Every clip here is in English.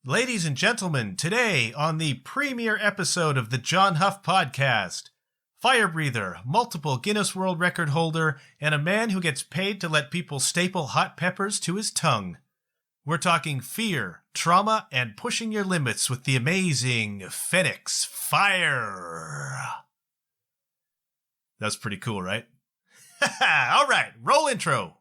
Ladies and gentlemen, today on the premiere episode of the John Huff Podcast, fire breather, multiple Guinness World Record holder, and a man who gets paid to let people staple hot peppers to his tongue. We're talking fear, trauma, and pushing your limits with the amazing FenyxFyre. That's pretty cool, right? All right, roll intro.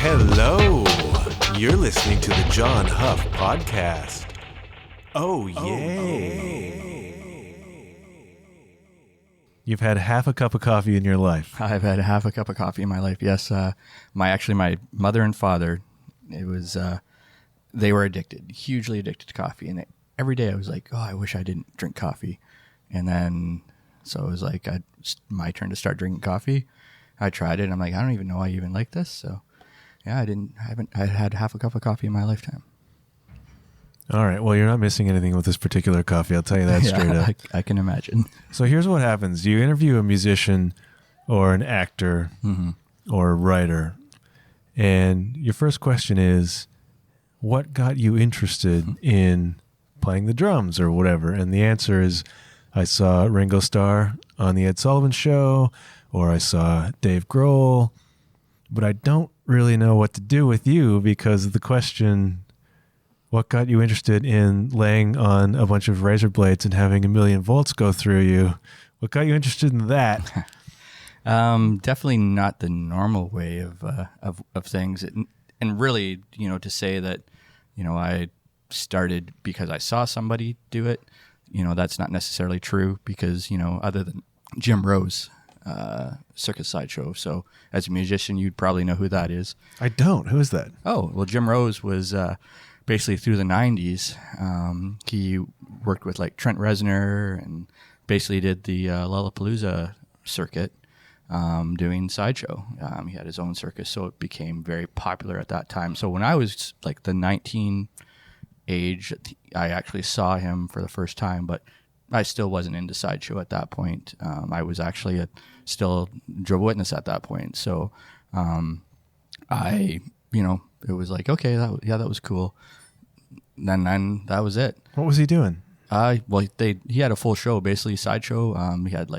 Hello, you're listening to the John Huff Podcast. Oh, yay. You've had half a cup of coffee in your life. I've had half a cup of coffee in my life, yes. My mother and father, they were addicted, hugely addicted to coffee. And every day I was like, oh, I wish I didn't drink coffee. And then, so it was like, my turn to start drinking coffee. I tried it, and I'm like, I don't even know I even like this, so... Yeah, I had half a cup of coffee in my lifetime. All right. Well, you're not missing anything with this particular coffee. I'll tell you that straight up. I can imagine. So here's what happens. You interview a musician or an actor or a writer, and your first question is, what got you interested in playing the drums or whatever? And the answer is, I saw Ringo Starr on the Ed Sullivan Show, or I saw Dave Grohl, but I don't really know what to do with you because of the question, what got you interested in laying on a bunch of razor blades and having a million volts go through you? What got you interested in that? Definitely not the normal way of things. And really, to say that, I started because I saw somebody do it, that's not necessarily true because, other than Jim Rose, Circus Sideshow. So as a musician, you'd probably know who that is. I don't. Who is that? Oh, well, Jim Rose was basically through the 90s. He worked with like Trent Reznor and basically did the Lollapalooza circuit doing Sideshow. He had his own circus, so it became very popular at that time. So when I was like the 19 age, I actually saw him for the first time, but I still wasn't into Sideshow at that point. I was actually still Jehovah's Witness at that point. So it was like, okay, that was cool. Then that was it. What was he doing? He had a full show, basically Sideshow. He had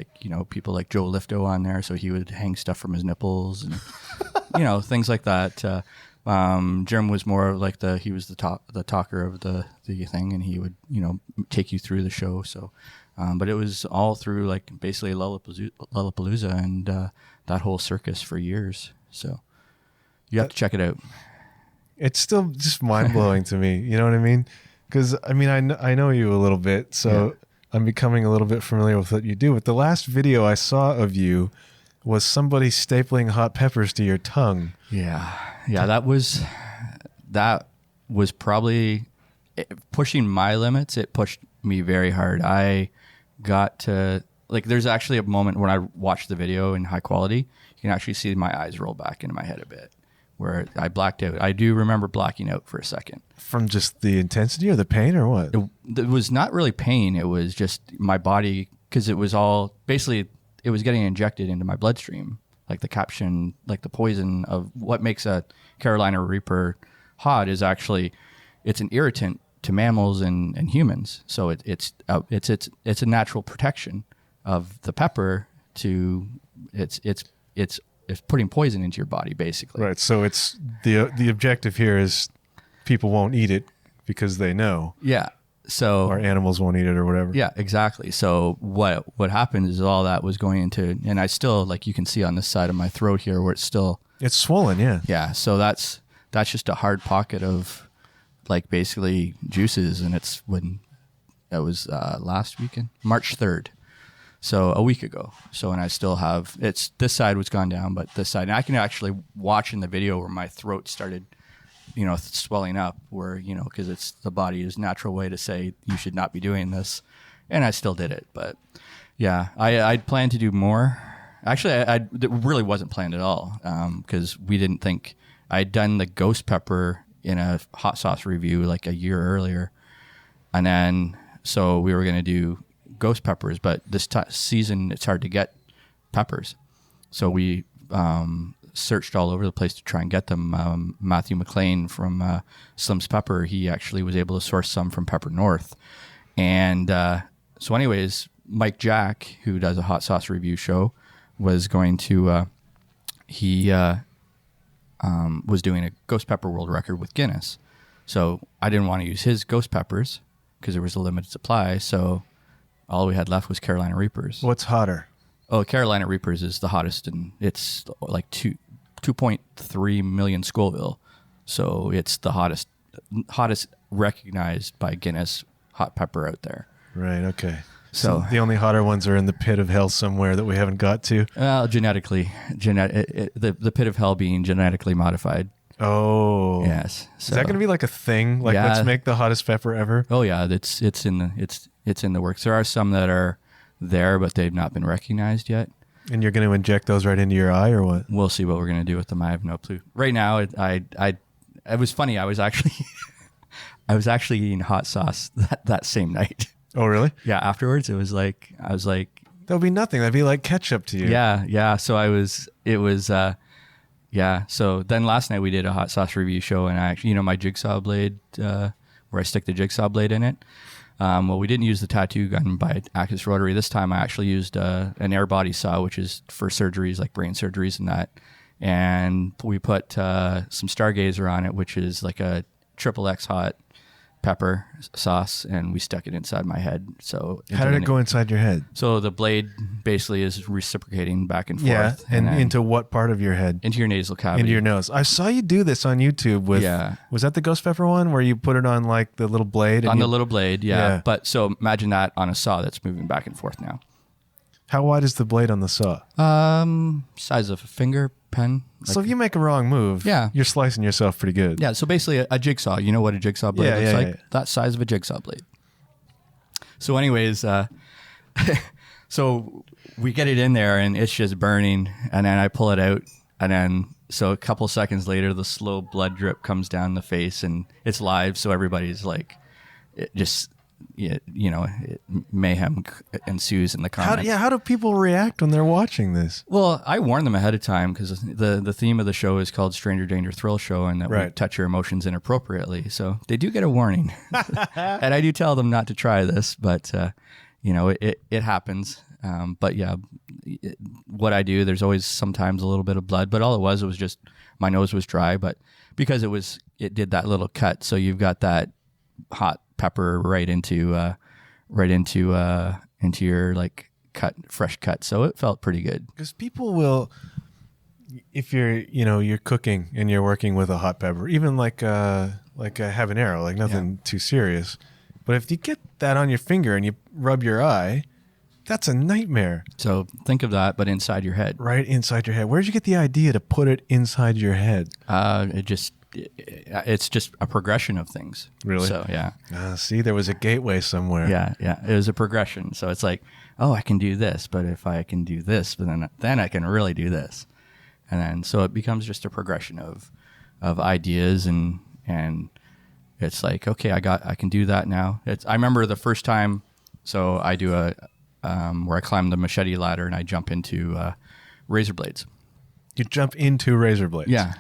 people like Joe Lifto on there, so he would hang stuff from his nipples and things like that. Jim was more like he was the talker of the thing, and he would take you through the show. So, but it was all through like basically Lollapalooza and that whole circus for years. So you have to check it out. It's still just mind blowing to me. You know what I mean? Because I know you a little bit, so yeah. I'm becoming a little bit familiar with what you do. But the last video I saw of you was somebody stapling hot peppers to your tongue. Yeah, that was probably pushing my limits. It pushed me very hard. I got to, there's actually a moment when I watched the video in high quality, you can actually see my eyes roll back into my head a bit, where I blacked out. I do remember blacking out for a second. From just the intensity or the pain or what? It was not really pain. It was just my body, because it was all, basically, it was getting injected into my bloodstream. Like the caption, like the poison of what makes a Carolina Reaper hot is actually, it's an irritant to mammals and humans. So it's a natural protection of the pepper to it's putting poison into your body basically. Right. So it's the objective here is people won't eat it because they know. Yeah. So or animals won't eat it or whatever. Yeah, exactly. So what happened is all that was going into, and I still, like you can see on this side of my throat here where it's swollen. Yeah. Yeah. So that's just a hard pocket of like basically juices. And it was last weekend, March 3rd. So a week ago. So, and I still have, this side was gone down, but this side, and I can actually watch in the video where my throat started swelling up where, because it's the body's natural way to say you should not be doing this. And I still did it. But yeah, I'd planned to do more. Actually, it really wasn't planned at all because we didn't think I'd done the ghost pepper in a hot sauce review like a year earlier. And then, so we were going to do ghost peppers, but this season it's hard to get peppers. So we searched all over the place to try and get them. Matthew McLean from Slim's Pepper, he actually was able to source some from Pepper North. And so anyways, Mike Jack, who does a hot sauce review show, was going to, was doing a ghost pepper world record with Guinness. So I didn't want to use his ghost peppers because there was a limited supply. So all we had left was Carolina Reapers. What's hotter? Oh, Carolina Reapers is the hottest, and it's like 2.3 million Scoville. So it's the hottest recognized by Guinness hot pepper out there. Right. Okay. So the only hotter ones are in the pit of hell somewhere that we haven't got to. Genetically, the pit of hell being genetically modified. Oh, yes. So, is that going to be like a thing? Like, let's make the hottest pepper ever? Oh yeah, it's in the works. There are some that are there, but they've not been recognized yet. And you're going to inject those right into your eye, or what? We'll see what we're going to do with them. I have no clue. Right now, it was funny. I was actually eating hot sauce that same night. Oh, really? Yeah. Afterwards, I was like, that would be nothing. That'd be like ketchup to you. Yeah. So So then last night we did a hot sauce review show, and I actually, my jigsaw blade, where I stick the jigsaw blade in it. Well, we didn't use the tattoo gun by Axis Rotary. This time I actually used an air body saw, which is for surgeries like brain surgeries and that. And we put some Stargazer on it, which is like a XXX hot pepper sauce, and we stuck it inside my head. So how did it go inside your head? So the blade basically is reciprocating back and forth. Yeah, and into what part of your head? Into your nasal cavity. Into your nose. I saw you do this on YouTube with, was that the ghost pepper one where you put it on like the little blade? On the little blade, yeah. But so imagine that on a saw that's moving back and forth now. How wide is the blade on the saw? Size of a finger pen. So if you make a wrong move, you're slicing yourself pretty good. Yeah, so basically a jigsaw. You know what a jigsaw blade looks like? Yeah. That size of a jigsaw blade. So anyways, so we get it in there and it's just burning, and then I pull it out, and then so a couple seconds later the slow blood drip comes down the face, and it's live, so everybody's like, it just... mayhem ensues in the comments. How do people react when they're watching this? Well, I warn them ahead of time because the theme of the show is called Stranger Danger Thrill Show, and that we touch your emotions inappropriately. So they do get a warning. And I do tell them not to try this, but it happens. But yeah, what I do, there's always sometimes a little bit of blood, but all it was just my nose was dry, but because it did that little cut, so you've got that hot pepper right into your like fresh cut, so it felt pretty good. Because people will, if you're cooking and you're working with a hot pepper, even like a habanero, like nothing too serious, but if you get that on your finger and you rub your eye, that's a nightmare. So think of that, but inside your head. Right inside your head. Where'd you get the idea to put it inside your head? It's just a progression of things. Really? So, yeah. See, there was a gateway somewhere. Yeah. It was a progression. So it's like, oh, I can do this, but if I can do this, but then I can really do this. And then, so it becomes just a progression of ideas, and it's like, okay, I can do that now. I remember the first time, so I do where I climb the machete ladder and I jump into razor blades. You jump into razor blades? Yeah.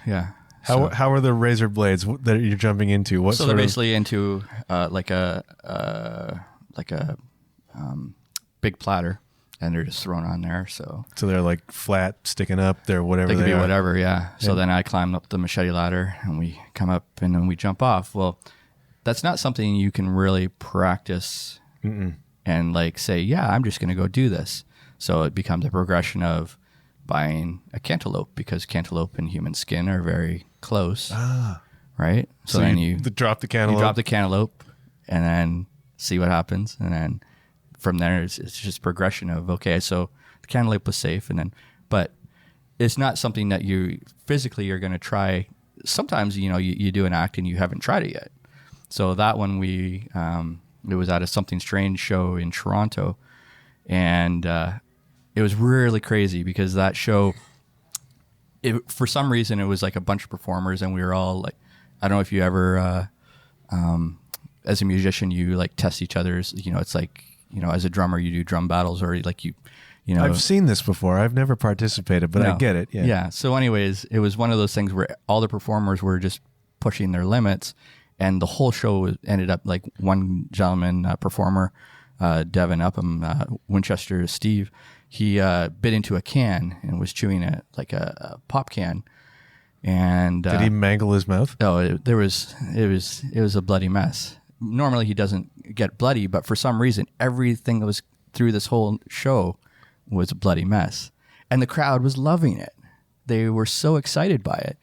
How are the razor blades that you're jumping into? So they're basically into like a big platter, and they're just thrown on there. So they're like flat, sticking up. They're whatever they could be whatever, yeah. So then I climb up the machete ladder, and we come up, and then we jump off. Well, that's not something you can really practice and like say, yeah, I'm just going to go do this. So it becomes a progression of buying a cantaloupe, because cantaloupe and human skin are very close, right? So then you drop the cantaloupe. You drop the cantaloupe, and then see what happens, and then from there it's just progression of, okay, so the cantaloupe was safe, and then, but it's not something that you physically you're going to try. Sometimes you do an act and you haven't tried it yet. So that one it was at a Something Strange show in Toronto, and it was really crazy because that show, for some reason, it was like a bunch of performers, and we were all like I don't know if you ever, as a musician, you like test each other's, it's like, as a drummer, you do drum battles or like I've seen this before. I've never participated, but I get it. Yeah. Yeah. So anyways, it was one of those things where all the performers were just pushing their limits, and the whole show ended up like one gentleman, performer, Devin Upham, Winchester Steve, he bit into a can and was chewing it like a pop can. And did he mangle his mouth? Oh, it was a bloody mess. Normally he doesn't get bloody, but for some reason, everything that was through this whole show was a bloody mess. And the crowd was loving it. They were so excited by it.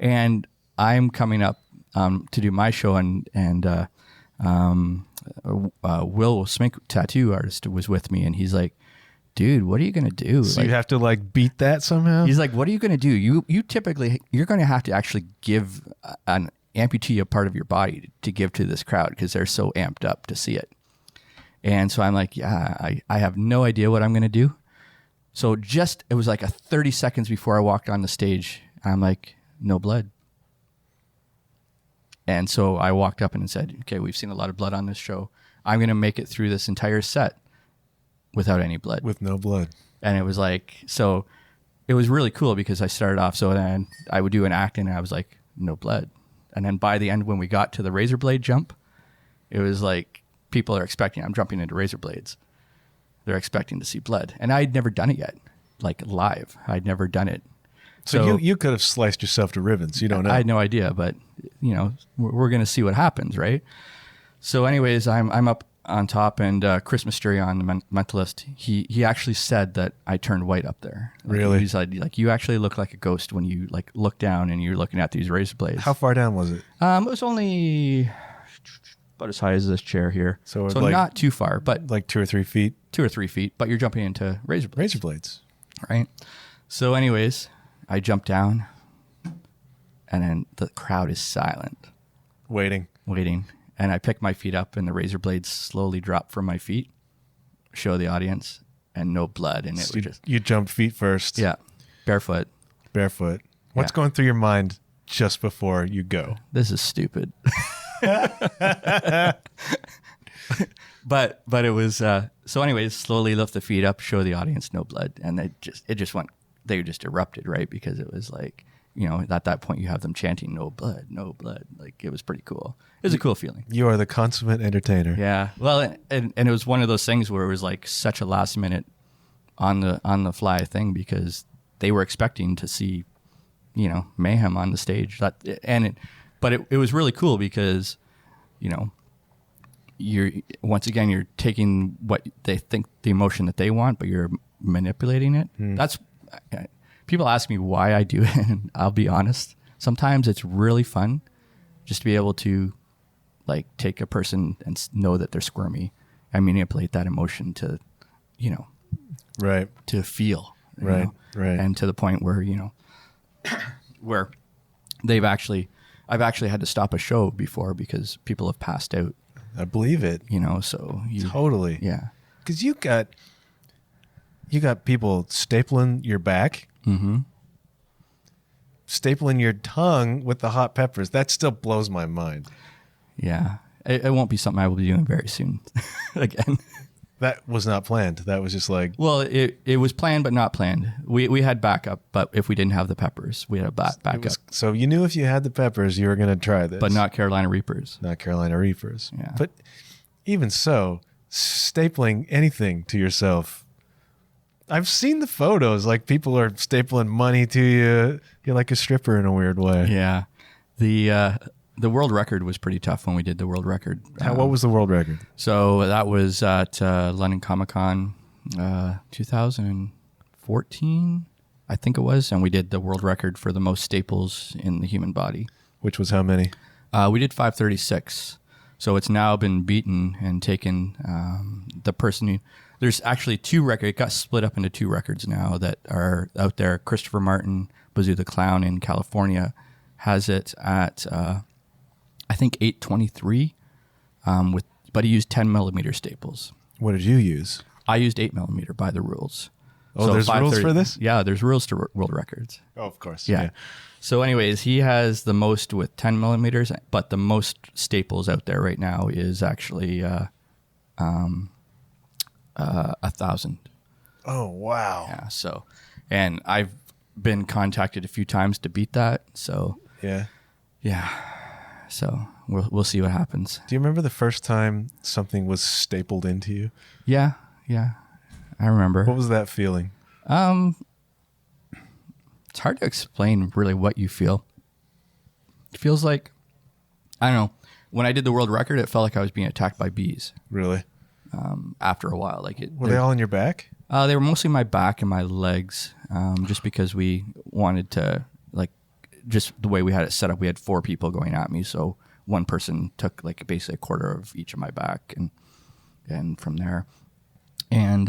And I'm coming up to do my show, and Will Smink, tattoo artist, was with me, and he's like, dude, what are you going to do? So you have to like beat that somehow? He's like, what are you going to do? You typically, you're going to have to actually give an amputee a part of your body to give to this crowd because they're so amped up to see it. And so I'm like, yeah, I have no idea what I'm going to do. So it was like a 30 seconds before I walked on the stage, I'm like, no blood. And so I walked up and said, okay, we've seen a lot of blood on this show. I'm going to make it through this entire set without any blood. With no blood. And it was like, so it was really cool because I started off, so then I would do an act and I was like, no blood. And then by the end, when we got to the razor blade jump, it was like, people are expecting, I'm jumping into razor blades. They're expecting to see blood. And I'd never done it yet, like live. I'd never done it. So you could have sliced yourself to ribbons. You don't know. I had no idea, but we're going to see what happens, right? So anyways, I'm up on top, and Chris Mysterion, the mentalist, he actually said that I turned white up there. Really? He said, like, you actually look like a ghost when you like look down and you're looking at these razor blades. How far down was it? It was only about as high as this chair here. So like, not too far, but like 2 or 3 feet. 2 or 3 feet, but you're jumping into razor blades. Razor blades. Right? So anyways, I jumped down, and then the crowd is silent. Waiting. And I pick my feet up, and the razor blades slowly drop from my feet, show the audience, and no blood. And so you jump feet first. Yeah. Barefoot. What's going through your mind just before you go? This is stupid. But it was, so anyways, slowly lift the feet up, show the audience, no blood. And they just erupted, right? Because it was like, at that point you have them chanting, no blood, no blood. Like, it was pretty cool. It was a cool feeling. You are the consummate entertainer. Yeah. Well, and it was one of those things where it was like such a last minute on the fly thing, because they were expecting to see, mayhem on the stage. But it was really cool because, you're taking what they think, the emotion that they want, but you're manipulating it. That's, people ask me why I do it, and I'll be honest. Sometimes it's really fun just to be able to like take a person and know that they're squirmy and manipulate that emotion to, right, to feel, right, and to the point where, where I've actually had to stop a show before because people have passed out. I believe it. So totally. Yeah. Because you got people stapling your back, stapling your tongue with the hot peppers. That still blows my mind. Yeah. It won't be something I will be doing very soon again. That was not planned. That was just like... Well, it was planned, but not planned. We had backup, but if we didn't have the peppers, we had a backup. So you knew if you had the peppers, you were going to try this. But not Carolina Reapers. Not Carolina Reapers. Yeah. But even so, stapling anything to yourself... I've seen the photos. Like, people are stapling money to you. You're like a stripper in a weird way. Yeah. The world record was pretty tough when we did the world record. What was the world record? So that was at London Comic Con 2014, I think it was. And we did the world record for the most staples in the human body. Which was how many? We did 536. So it's now been beaten and taken. The person who... There's actually 2 records. It got split up into 2 records now that are out there. Christopher Martin, Bazoo the Clown in California, has it at... I think 823, but he used 10 millimeter staples. What did you use? I used 8 millimeter by the rules. Oh, there's rules for this? Yeah, there's rules to world records. Oh, of course. Yeah. So anyways, he has the most with 10 millimeters, but the most staples out there right now is actually 1,000. Oh, wow. Yeah. So, and I've been contacted a few times to beat that. So Yeah. So we'll see what happens. Do you remember the first time something was stapled into you? Yeah. I remember. What was that feeling? It's hard to explain really what you feel. It feels like, I don't know. When I did the world record, it felt like I was being attacked by bees. Really? After a while, Were they all in your back? They were mostly my back and my legs, just because we wanted to, like, just the way we had it set up. We had 4 people going at me, so one person took like basically a quarter of each of my back, and from there, and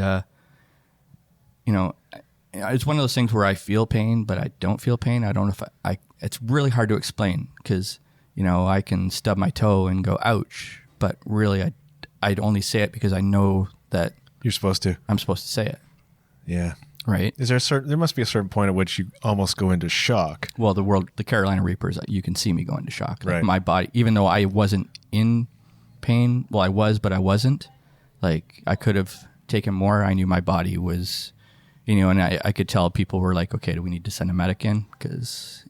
it's one of those things where I feel pain, but I don't feel pain. I don't know if I it's really hard to explain because, I can stub my toe and go, ouch, but really I'd only say it because I know that You're supposed to. I'm supposed to say it. Yeah. Right. Is there there must be a certain point at which you almost go into shock. Well, the Carolina Reapers, you can see me go into shock. Like right. My body, even though I wasn't in pain, well, I was, but I wasn't. Like, I could have taken more. I knew my body was, and I could tell people were like, okay, do we need to send a medic in? Because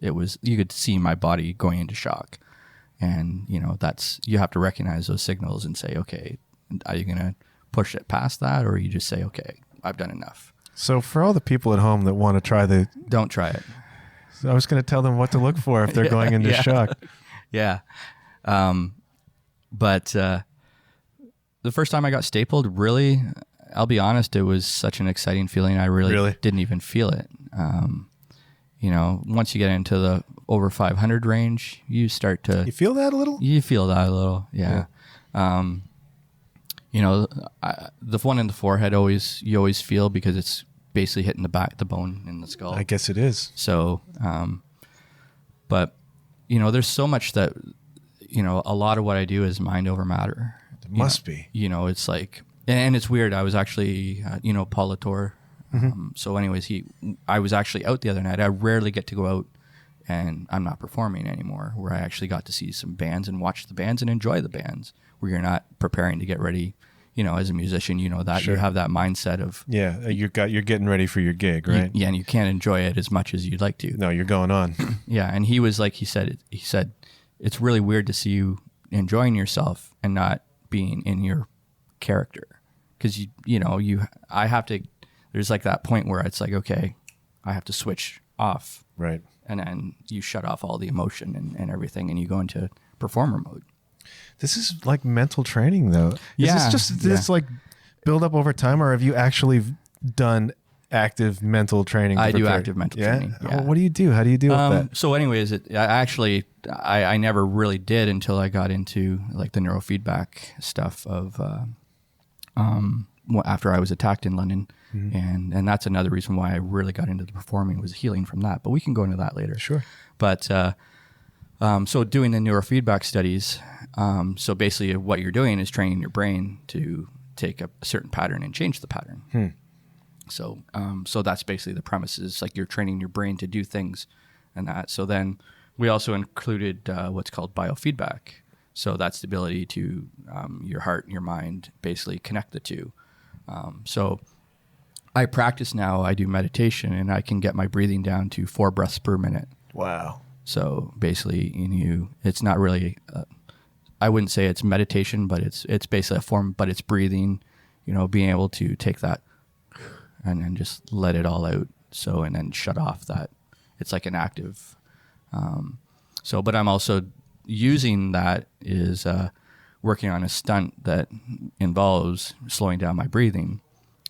it was, you could see my body going into shock. And, you have to recognize those signals and say, okay, are you going to push it past that? Or you just say, okay, I've done enough. So for all the people at home that want to try don't try it. I was going to tell them what to look for if they're going into shock. Yeah. But the first time I got stapled, really, I'll be honest, it was such an exciting feeling. I really? Didn't even feel it. Once you get into the over 500 range, you start to... You feel that a little? You feel that a little, yeah. The one in the forehead you always feel because it's basically hitting the bone in the skull. I guess it is. So, but there's so much that, a lot of what I do is mind over matter. It must be. It's like, and it's weird. I was actually, Paul Latour. So anyways, I was actually out the other night. I rarely get to go out and I'm not performing anymore, where I actually got to see some bands and watch the bands and enjoy the bands, where you're not preparing to get ready. As a musician, that Sure. You have that mindset of you're getting ready for your gig, right? And you can't enjoy it as much as you'd like to. No, you're going on. Yeah, and he was like, he said it's really weird to see you enjoying yourself and not being in your character, because I have to. There's like that point where it's like, okay, I have to switch off, right, and then you shut off all the emotion and everything, and you go into performer mode. This is like mental training, though. Yeah. Is this just like build up over time, or have you actually done active mental training? I do active mental training. Yeah. What do you do? How do you deal with that? So anyways, I never really did until I got into like the neurofeedback stuff of after I was attacked in London. Mm-hmm. And that's another reason why I really got into the performing, was healing from that. But we can go into that later. Sure. But so doing the neurofeedback studies, so basically what you're doing is training your brain to take a certain pattern and change the pattern. So that's basically the premise, is like you're training your brain to do things and that. So then we also included what's called biofeedback. So that's the ability to your heart and your mind basically connect the two. So I practice now. I do meditation, and I can get my breathing down to 4 breaths per minute. Wow. So basically, it's not really, I wouldn't say it's meditation, but it's basically a form, but it's breathing, being able to take that and then just let it all out. So, and then shut off that. It's like an active. But I'm also using that is working on a stunt that involves slowing down my breathing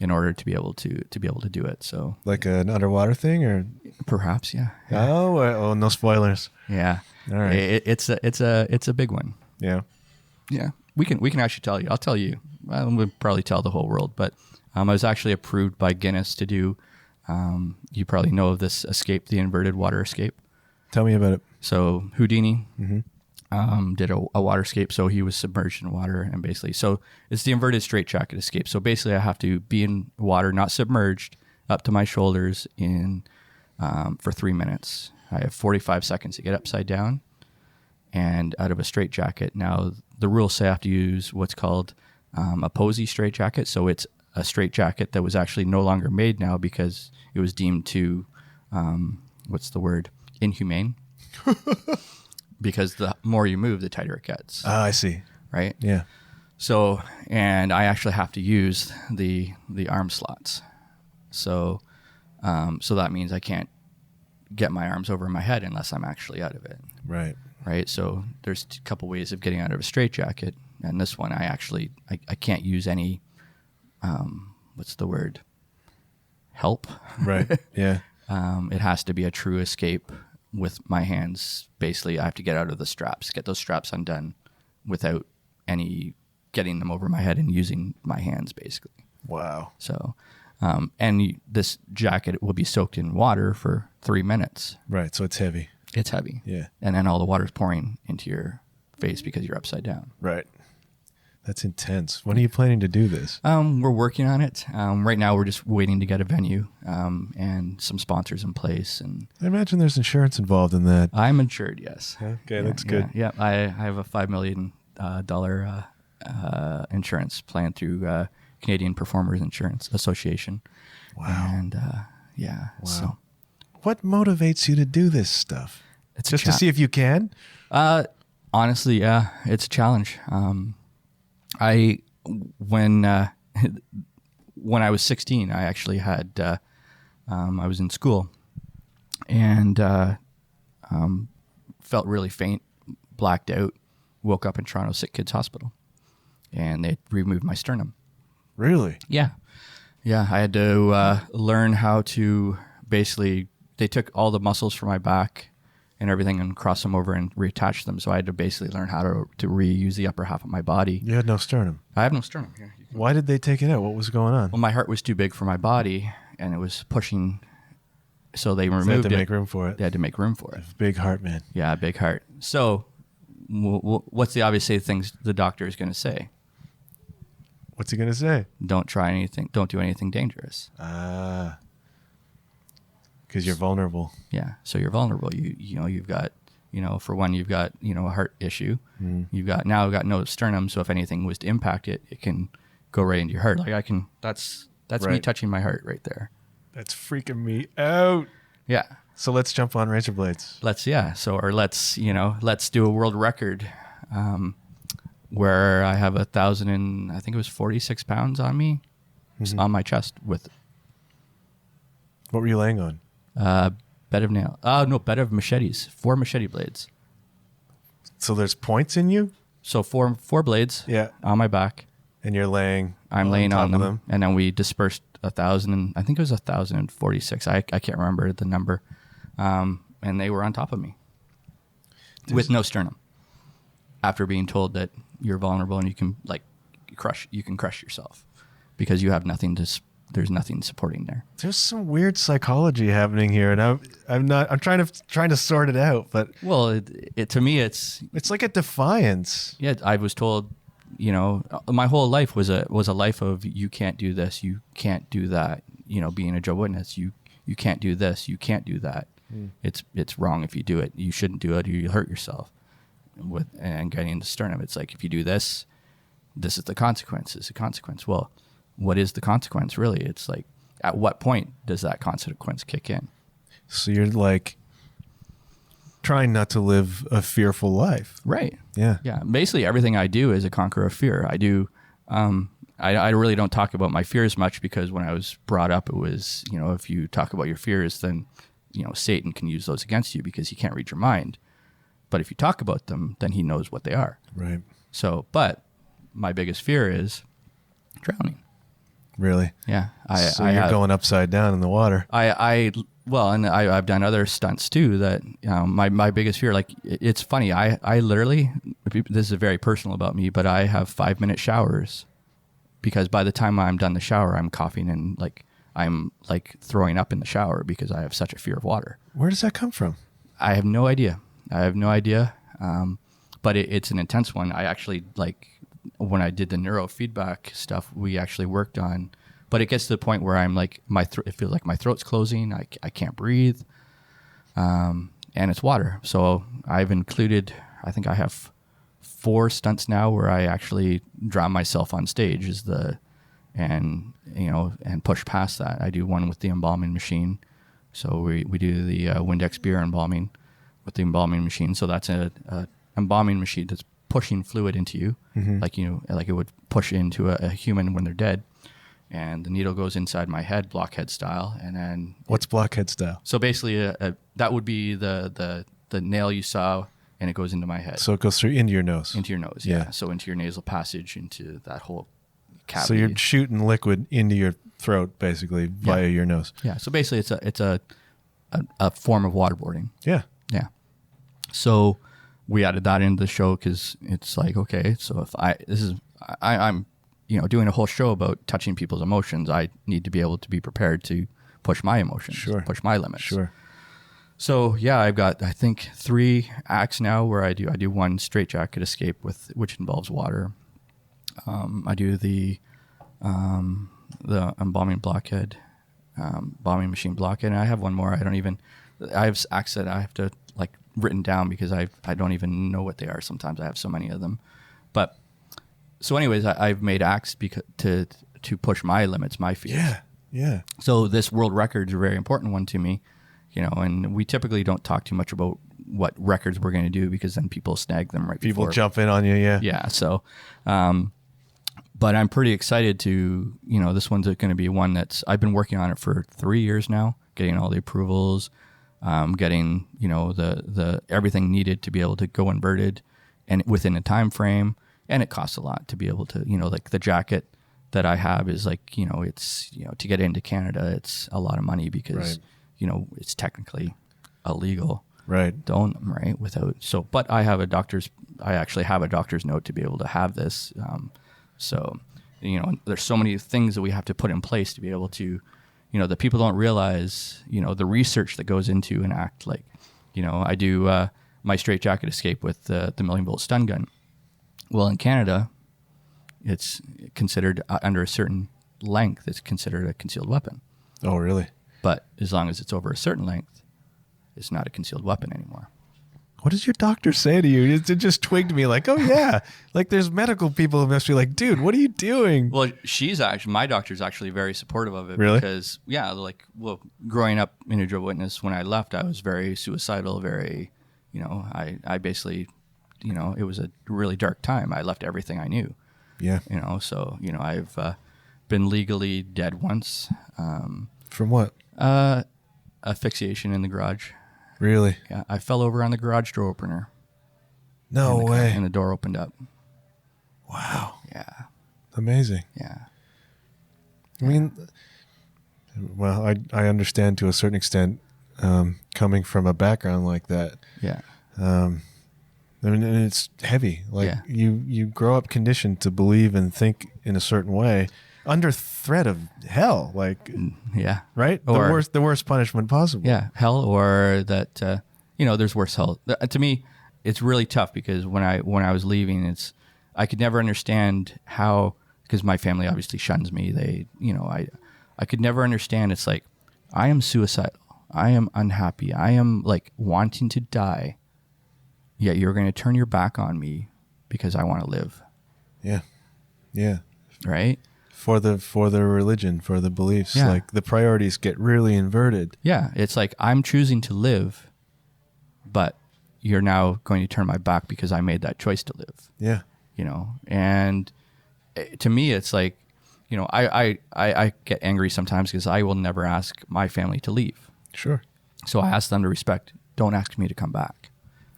in order to be able to do it. So like an underwater thing, or perhaps, yeah. Oh, no spoilers. Yeah. All right. It's a big one. Yeah. Yeah. We can actually tell you. I'll tell you. We'll probably tell the whole world, but I was actually approved by Guinness to do. You probably know of this escape, the inverted water escape. Tell me about it. So Houdini. Mm-hmm. did a water escape. So he was submerged in water, and basically, so it's the inverted straitjacket escape. So basically I have to be in water, not submerged, up to my shoulders for 3 minutes. I have 45 seconds to get upside down and out of a straitjacket. Now, the rules say I have to use what's called a posy straitjacket. So it's a straitjacket that was actually no longer made now because it was deemed too, inhumane. Because the more you move, the tighter it gets. Oh, I see. Right? Yeah. So, and I actually have to use the arm slots. So that means I can't get my arms over my head unless I'm actually out of it. Right. Right. So there's a couple ways of getting out of a straitjacket, and this one I can't use any help. Right. Yeah. It has to be a true escape with my hands. Basically, I have to get out of the straps, get those straps undone without any getting them over my head and using my hands, basically. Wow. So, this jacket will be soaked in water for 3 minutes. Right. So it's heavy. It's heavy. Yeah. And then all the water's pouring into your face because you're upside down. Right. That's intense. When are you planning to do this? We're working on it. Right now, we're just waiting to get a venue and some sponsors in place. And I imagine there's insurance involved in that. I'm insured, yes. Okay, that's good. Yeah, I have a $5 million insurance plan through Canadian Performers Insurance Association. Wow. And yeah. Wow. So what motivates you to do this stuff? It's just to see if you can? Honestly, yeah, it's a challenge. When I was 16, I actually had I was in school and felt really faint, blacked out, woke up in Toronto Sick Kids Hospital, and they removed my sternum. Really? Yeah. I had to learn how to basically. They took all the muscles from my back and everything and cross them over and reattach them. So I had to basically learn how to reuse the upper half of my body. You had no sternum? I have no sternum. Yeah. Why did they take it out? What was going on? Well, my heart was too big for my body, and it was pushing. So they removed it. They had to make room for it. They had to make room for it. Big heart, man. Yeah, big heart. So what's the obvious things the doctor is going to say? What's he going to say? Don't try anything. Don't do anything dangerous. Because you're vulnerable. Yeah. So you're vulnerable. You've got, for one, you've got, a heart issue. Mm. You've got no sternum. So if anything was to impact it, it can go right into your heart. Like that's Right. me touching my heart right there. That's freaking me out. Yeah. So let's jump on razor blades. Let's do a world record, where I have 46 pounds on me, on my chest with. What were you laying on? Bed of machetes, 4 machete blades. So there's points in you? So four blades on my back. And you're laying I'm laying top on of them. And then we dispersed 1,000, I think it was 1,046. I can't remember the number. And they were on top of me with no sternum after being told that you're vulnerable and you can crush yourself because you have there's nothing supporting there. There's some weird psychology happening here, and I'm trying to sort it out. But to me, it's like a defiance. Yeah, I was told, my whole life was a life of you can't do this, you can't do that. Being a Jehovah's Witness, you can't do this, you can't do that. It's wrong if you do it. You shouldn't do it. You hurt yourself. And getting the sternum, it's like if you do this, this is the consequence. It's a consequence. Well, what is the consequence really? It's like, at what point does that consequence kick in? So you're like trying not to live a fearful life. Right. Yeah. Yeah. Basically everything I do is a conquer of fear. I do, I really don't talk about my fears much because when I was brought up, it was, if you talk about your fears, then, Satan can use those against you because he can't read your mind. But if you talk about them, then he knows what they are. Right. So, but my biggest fear is drowning. Really? Yeah. So you're going upside down in the water. I've done other stunts too that my biggest fear, it's funny. I literally, this is very personal about me, but I have 5-minute showers because by the time I'm done the shower, I'm coughing and I'm throwing up in the shower because I have such a fear of water. Where does that come from? I have no idea. but it's an intense one. I actually, like, when I did the neurofeedback stuff, we actually worked on, but it gets to the point where I'm like, it feels like my throat's closing. I can't breathe. And it's water. So I've included, I think I have 4 stunts now where I actually drown myself on stage and push past that. I do one with the embalming machine. So we do the Windex beer embalming with the embalming machine. So that's a embalming machine that's pushing fluid into you, like it would push into a human when they're dead. And the needle goes inside my head, blockhead style. And then what's blockhead style? So basically, that would be the nail you saw, and it goes into my head. So it goes through into your nose. Into your nose, yeah. So into your nasal passage, into that whole cavity. So you're shooting liquid into your throat, basically via your nose. Yeah. So basically, it's a form of waterboarding. Yeah. Yeah. So we added that into the show because it's like, okay, so if I'm doing a whole show about touching people's emotions, I need to be able to be prepared to push my emotions, push my limits. Sure. So yeah, I've got, I think, 3 acts now where I do one straitjacket escape which involves water. I do the embalming blockhead, bombing machine blockhead, and I have one more. I have acts that I have to like written down because I don't even know what they are. Sometimes I have so many of them, but so anyways, I've made acts to push my limits, my fears. Yeah. Yeah. So this world record is a very important one to me, and we typically don't talk too much about what records we're going to do because then people snag them right before. People jump in on you, yeah. Yeah, so, but I'm pretty excited to, this one's going to be one I've been working on it for 3 years now, getting all the approvals, getting, the everything needed to be able to go inverted and within a time frame. And it costs a lot to be able to, like the jacket that I have is like, it's, to get into Canada, it's a lot of money because, it's technically illegal. Right. To own them, right? But I actually have a doctor's note to be able to have this. So, there's so many things that we have to put in place to be able to, that people don't realize, the research that goes into an act. Like, I do my straitjacket escape with the 1,000,000-volt stun gun. Well, in Canada, it's considered under a certain length, it's considered a concealed weapon. Oh, really? But as long as it's over a certain length, it's not a concealed weapon anymore. What does your doctor say to you? It just twigged me like, oh, yeah. Like there's medical people who must be like, dude, what are you doing? Well, my doctor's actually very supportive of it. Really? Because, growing up in a Jehovah's Witness, when I left, I was very suicidal, very, I basically... it was a really dark time. I left everything I knew. Yeah. So, I've been legally dead once. From what? Asphyxiation in the garage. Really? Yeah. I fell over on the garage door opener. No way. And the door opened up. Wow. Yeah. Amazing. Yeah. I mean, well, I understand to a certain extent coming from a background like that. Yeah. I mean, and it's heavy. Like you grow up conditioned to believe and think in a certain way under threat of hell. Like, yeah, right. Or, the worst punishment possible. Yeah. Hell, or that, there's worse hell. To me, it's really tough because when I was leaving, I could never understand how, because my family obviously shuns me. They, I could never understand. It's like, I am suicidal. I am unhappy. I am like wanting to die. Yet you're going to turn your back on me because I want to live. Yeah. Yeah. Right? For the religion, for the beliefs. Yeah. Like the priorities get really inverted. Yeah. It's like I'm choosing to live, but you're now going to turn my back because I made that choice to live. Yeah. And to me, it's like, I get angry sometimes because I will never ask my family to leave. Sure. So I ask them to respect. Don't ask me to come back.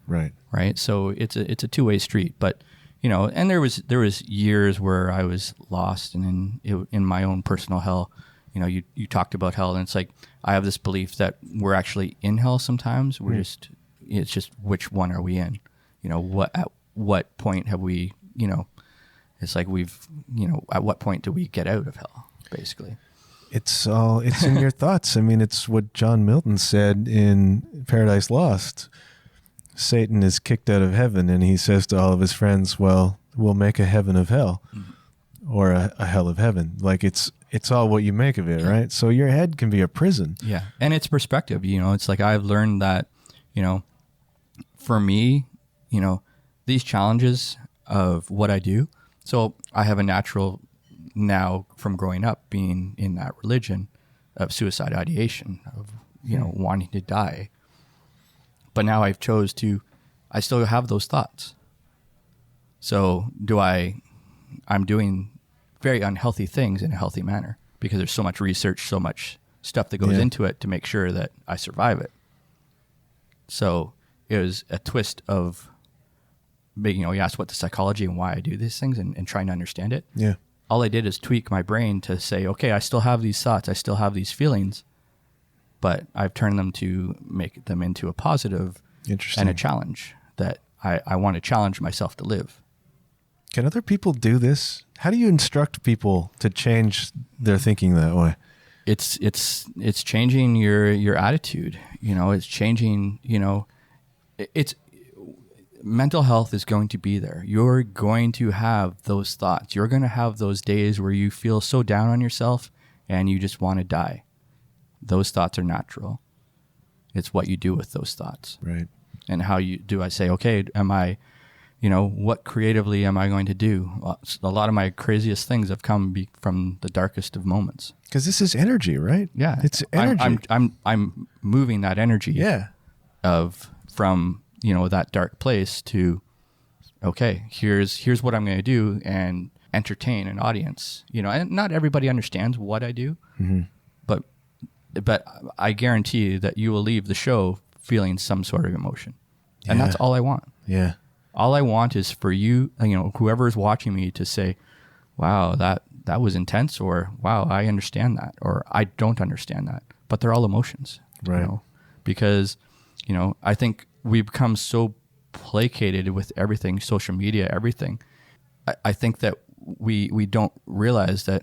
Right. Right. So it's a two-way street, but and there was years where I was lost and in my own personal hell. You talked about hell, and it's like I have this belief that we're actually in hell sometimes. It's just which one are we in? At what point have we? It's like at what point do we get out of hell? Basically, it's in your thoughts. I mean, it's what John Milton said in Paradise Lost. Satan is kicked out of heaven and he says to all of his friends, well, we'll make a heaven of hell or a hell of heaven. Like it's all what you make of it, right? So your head can be a prison. Yeah. And it's perspective, it's like I've learned that, for me, these challenges of what I do. So I have a natural now from growing up being in that religion of suicide ideation of, wanting to die. But now I still have those thoughts. So I'm doing very unhealthy things in a healthy manner because there's so much research, so much stuff that goes into it to make sure that I survive it. So it was a twist of making, you asked what the psychology and why I do these things and trying to understand it. Yeah. All I did is tweak my brain to say, okay, I still have these thoughts. I still have these feelings, but I've turned them to make them into a positive and a challenge that I want to challenge myself to live. Can other people do this? How do you instruct people to change their thinking that way? It's changing your attitude. It's changing, it's mental health is going to be there. You're going to have those thoughts. You're going to have those days where you feel so down on yourself and you just want to die. Those thoughts are natural. It's what you do with those thoughts. Right. And how I say, okay, am I, what creatively am I going to do? A lot of my craziest things have come from the darkest of moments. Because this is energy, right? Yeah. It's energy. I'm moving that energy. Yeah. From that dark place to, okay, here's what I'm going to do and entertain an audience. And not everybody understands what I do, but I guarantee that you will leave the show feeling some sort of emotion, and that's all I want. Yeah. All I want is for you, whoever is watching me to say, wow, that was intense, or wow, I understand that, or I don't understand that. But they're all emotions, right? Because, I think we become so placated with everything, social media, everything. I think that we don't realize that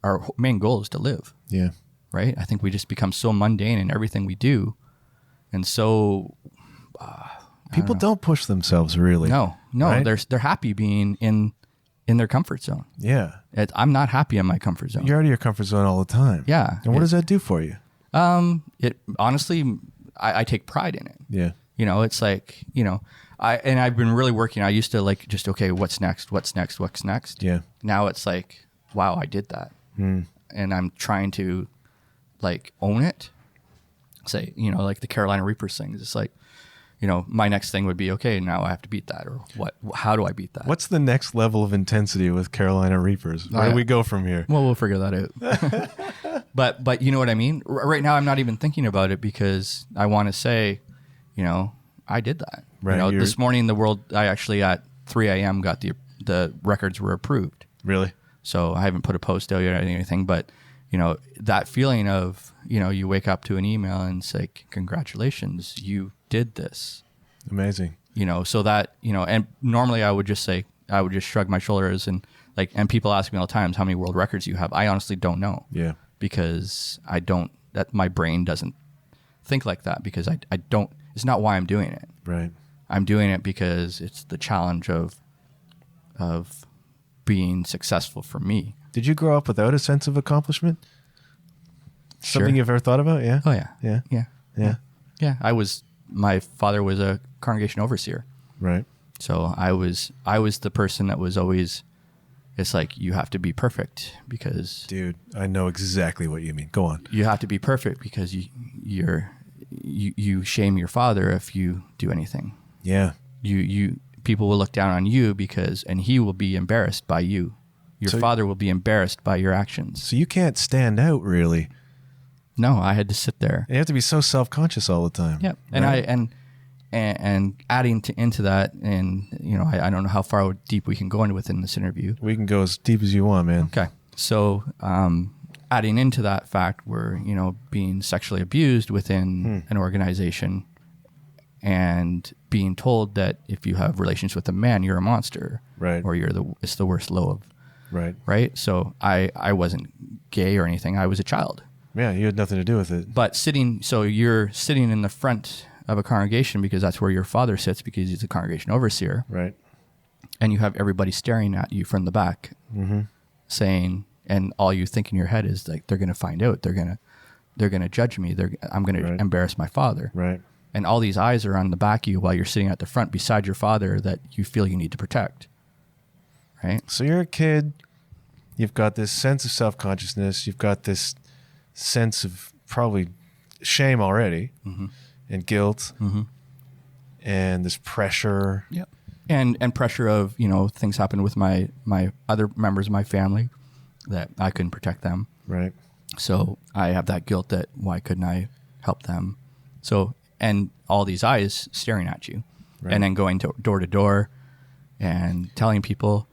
our main goal is to live. Yeah. Right? I think we just become so mundane in everything we do. And so people don't push themselves really. No, right? They're happy being in their comfort zone. Yeah. I'm not happy in my comfort zone. You're out of your comfort zone all the time. Yeah. And what does that do for you? It honestly, I take pride in it. Yeah. It's like, I've been really working. I used to okay, what's next? What's next? What's next? Yeah. Now it's like, wow, I did that. And I'm trying to own it. Say, like the Carolina Reapers things. It's like, my next thing would be, okay, now I have to beat that, or what? How do I beat that? What's the next level of intensity with Carolina Reapers? Where do we go from here? Well, we'll figure that out. But you know what I mean? Right now, I'm not even thinking about it because I want to say, I did that. Right. This morning, I actually at 3 a.m. got the records were approved. Really? So I haven't put a post out yet or anything, but that feeling of, you wake up to an email and say, congratulations, you did this. Amazing. So that, and normally I would just shrug my shoulders and people ask me all the time, how many world records you have? I honestly don't know. Yeah. Because my brain doesn't think like that because I don't, it's not why I'm doing it. Right. I'm doing it because it's the challenge of being successful for me. Did you grow up without a sense of accomplishment? Sure. Something you've ever thought about? Yeah. Oh yeah. Yeah. Yeah. Yeah. Yeah. My father was a congregation overseer. Right. So I was the person that was always, it's like, you have to be perfect because. Dude, I know exactly what you mean. Go on. You have to be perfect because you shame your father if you do anything. Yeah. People will look down on you and he will be embarrassed by you. Your father will be embarrassed by your actions. So you can't stand out, really. No, I had to sit there. You have to be so self-conscious all the time. Yeah, and right? and adding into that, and I don't know how far deep we can go into within this interview. We can go as deep as you want, man. Okay, so adding into that fact, we're being sexually abused within an organization, and being told that if you have relations with a man, you're a monster, right? Or it's the worst low of. Right. So I wasn't gay or anything. I was a child. Yeah, you had nothing to do with it. But you're sitting in the front of a congregation, because that's where your father sits, because he's the congregation overseer. Right. And you have everybody staring at you from the back, saying, and all you think in your head is like, they're going to find out. They're going to judge me. I'm going to embarrass my father. Right. And all these eyes are on the back of you while you're sitting at the front beside your father that you feel you need to protect. Right. So you're a kid. You've got this sense of self-consciousness. You've got this sense of probably shame already and guilt and this pressure. Yep. And pressure of, things happened with my other members of my family that I couldn't protect them. Right. So I have that guilt that why couldn't I help them? So, and all these eyes staring at you, and then going door to door and telling people.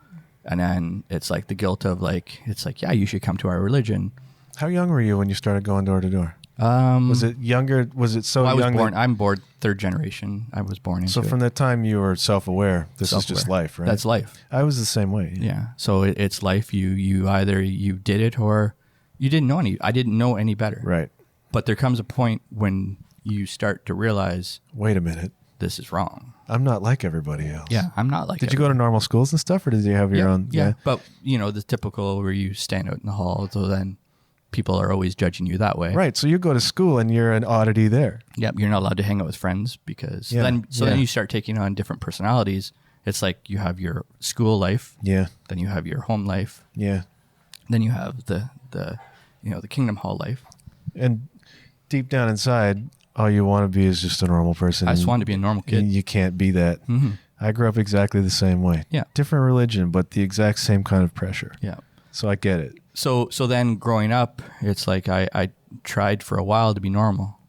And then it's like the guilt of yeah, you should come to our religion. How young were you when you started going door to door? Was it younger? Was it so young? I'm born third generation. I was born into So from the time you were self-aware, this is just life, right? That's life. I was the same way. Yeah. So it's life. You either you did it or you didn't know any. I didn't know any better. Right. But there comes a point when you start to realize, wait a minute, this is wrong. I'm not like everybody else. Yeah, I'm not like. Did you go to normal schools and stuff, or did you have your own? Yeah. But the typical where you stand out in the hall, so then people are always judging you that way. Right. So you go to school and you're an oddity there. Yep. You're not allowed to hang out with friends because then you start taking on different personalities. It's like you have your school life. Yeah. Then you have your home life. Yeah. Then you have the Kingdom Hall life. And deep down inside, all you want to be is just a normal person. I just wanted to be a normal kid. You can't be that. Mm-hmm. I grew up exactly the same way. Yeah. Different religion, but the exact same kind of pressure. Yeah. So I get it. So then growing up, it's like I tried for a while to be normal,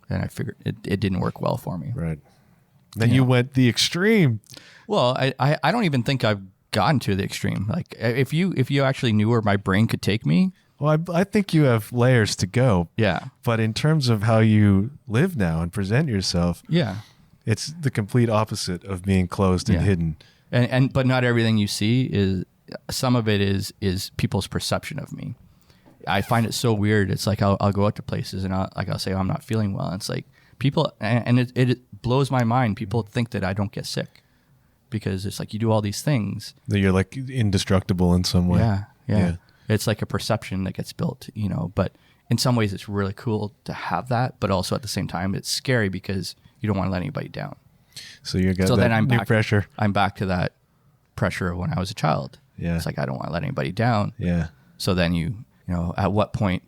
and I figured it didn't work well for me. Right. Then you went the extreme. Well, I don't even think I've gotten to the extreme. Like if you actually knew where my brain could take me. Well, I think you have layers to go. Yeah. But in terms of how you live now and present yourself, yeah, it's the complete opposite of being closed and hidden. And but not everything you see is. Some of it is people's perception of me. I find it so weird. It's like I'll go out to places and I'll say, I'm not feeling well. And it's like people, and it blows my mind. People think that I don't get sick because it's like you do all these things. That you're like indestructible in some way. Yeah. It's like a perception that gets built, but in some ways it's really cool to have that. But also at the same time, it's scary because you don't want to let anybody down. So you got that new pressure. I'm back to that pressure of when I was a child. Yeah. It's like, I don't want to let anybody down. Yeah. So then at what point,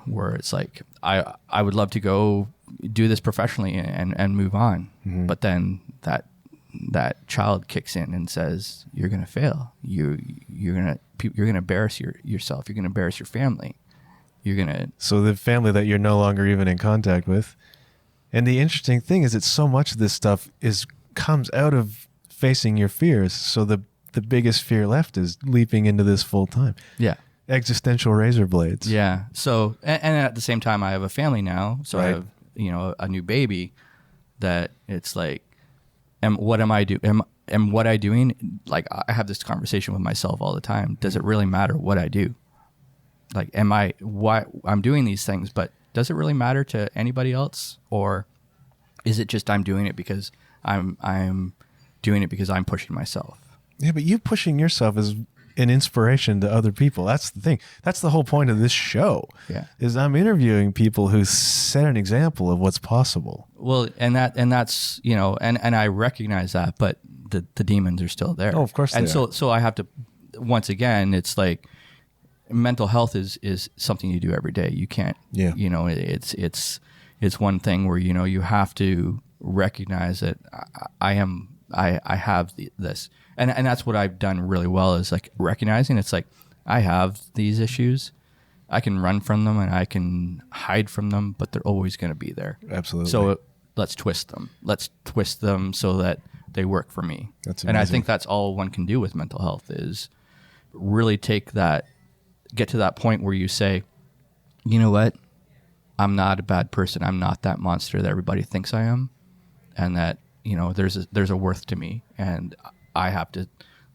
where it's like, I would love to go do this professionally and move on. Mm-hmm. But then that child kicks in and says, you're going to fail. You're going to embarrass yourself. You're going to embarrass your family. So the family that you're no longer even in contact with. And the interesting thing is that so much of this stuff comes out of facing your fears. So the biggest fear left is leaping into this full time. Yeah. Existential razor blades. Yeah. So, and at the same time, I have a family now. So I have, a new baby that it's like, what am I doing? Like, I have this conversation with myself all the time. Does it really matter what I do? Like, I'm doing these things, but does it really matter to anybody else? Or is it just I'm doing it because I'm doing it because I'm pushing myself? Yeah, but you pushing yourself is an inspiration to other people. That's the thing. That's the whole point of this show. Yeah. Is I'm interviewing people who set an example of what's possible. Well, and that's, and I recognize that, but the demons are still there. Oh, of course they are. So I have to, once again, it's like mental health is something you do every day. You can't, it's one thing where, you have to recognize that I have this. And that's what I've done really well is like recognizing it's like I have these issues. I can run from them and I can hide from them, but they're always going to be there. Absolutely. So let's twist them. Let's twist them so that they work for me. That's amazing. And I think that's all one can do with mental health is really get to that point where you say, you know what? I'm not a bad person. I'm not that monster that everybody thinks I am. And that, there's a worth to me and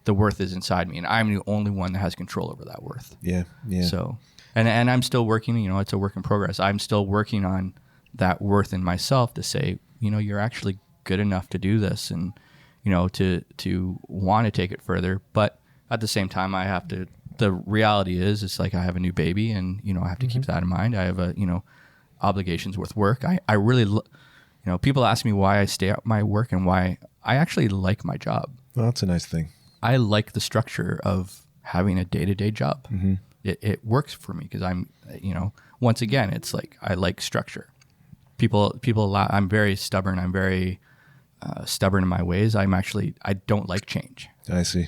the worth is inside me and I'm the only one that has control over that worth. Yeah. Yeah. So, and I'm still working, it's a work in progress. I'm still working on that worth in myself to say, you're actually good enough to do this, and to want to take it further. But at the same time, the reality is, it's like I have a new baby, and I have to keep that in mind. I have obligations with work. I really people ask me why I stay at my work and why I actually like my job. Well, that's a nice thing. I like the structure of having a day-to-day job. It works for me because I'm, once again, it's like I like structure. People, I'm very stubborn. I'm very stubborn in my ways. I don't like change. I see.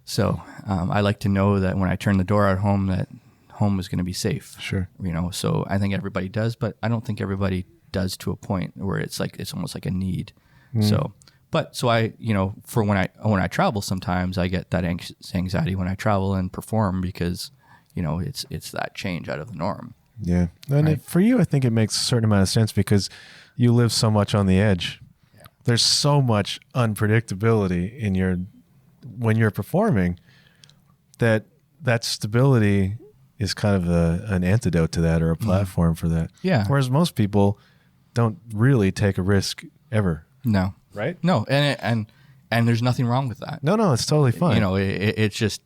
So I like to know that when I turn the door at home, that home is going to be safe. Sure. So I think everybody does, but I don't think everybody does to a point where it's almost like a need. So I, for when I travel, sometimes I get that anxiety when I travel and perform because, it's that change out of the norm. Yeah. And for you, I think it makes a certain amount of sense because you live so much on the edge. Yeah. There's so much unpredictability when you're performing that stability is kind of an antidote to that, or a platform for that. Yeah. Whereas most people don't really take a risk ever. No. Right? No. And there's nothing wrong with that. No, it's totally fine. It's just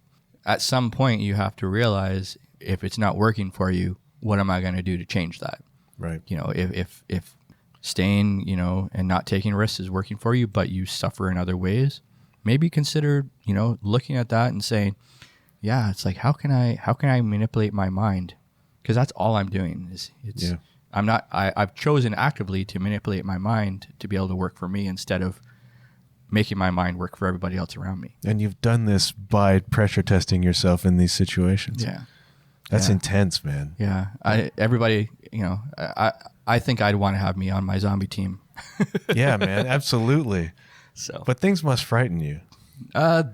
at some point you have to realize if it's not working for you, what am I going to do to change that? Right. If staying, and not taking risks is working for you, but you suffer in other ways, maybe consider, looking at that and saying, yeah, it's like, how can I manipulate my mind? Because that's all I'm doing I've chosen actively to manipulate my mind to be able to work for me instead of making my mind work for everybody else around me. And you've done this by pressure testing yourself in these situations. Yeah. That's intense, man. Yeah. I think I'd want to have me on my zombie team. Yeah, man, absolutely. But things must frighten you. A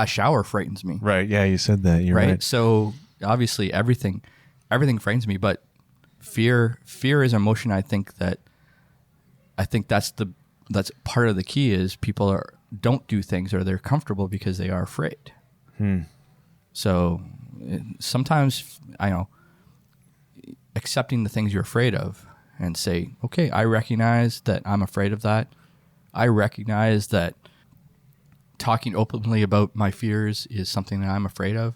shower frightens me. Right. Yeah, you said that. You're right. So obviously everything frightens me, but fear is an emotion. I think that's part of the key is people don't do things or they're comfortable because they are afraid. So sometimes accepting the things you're afraid of and say, okay, I recognize that I'm afraid of that. I recognize that talking openly about my fears is something that I'm afraid of,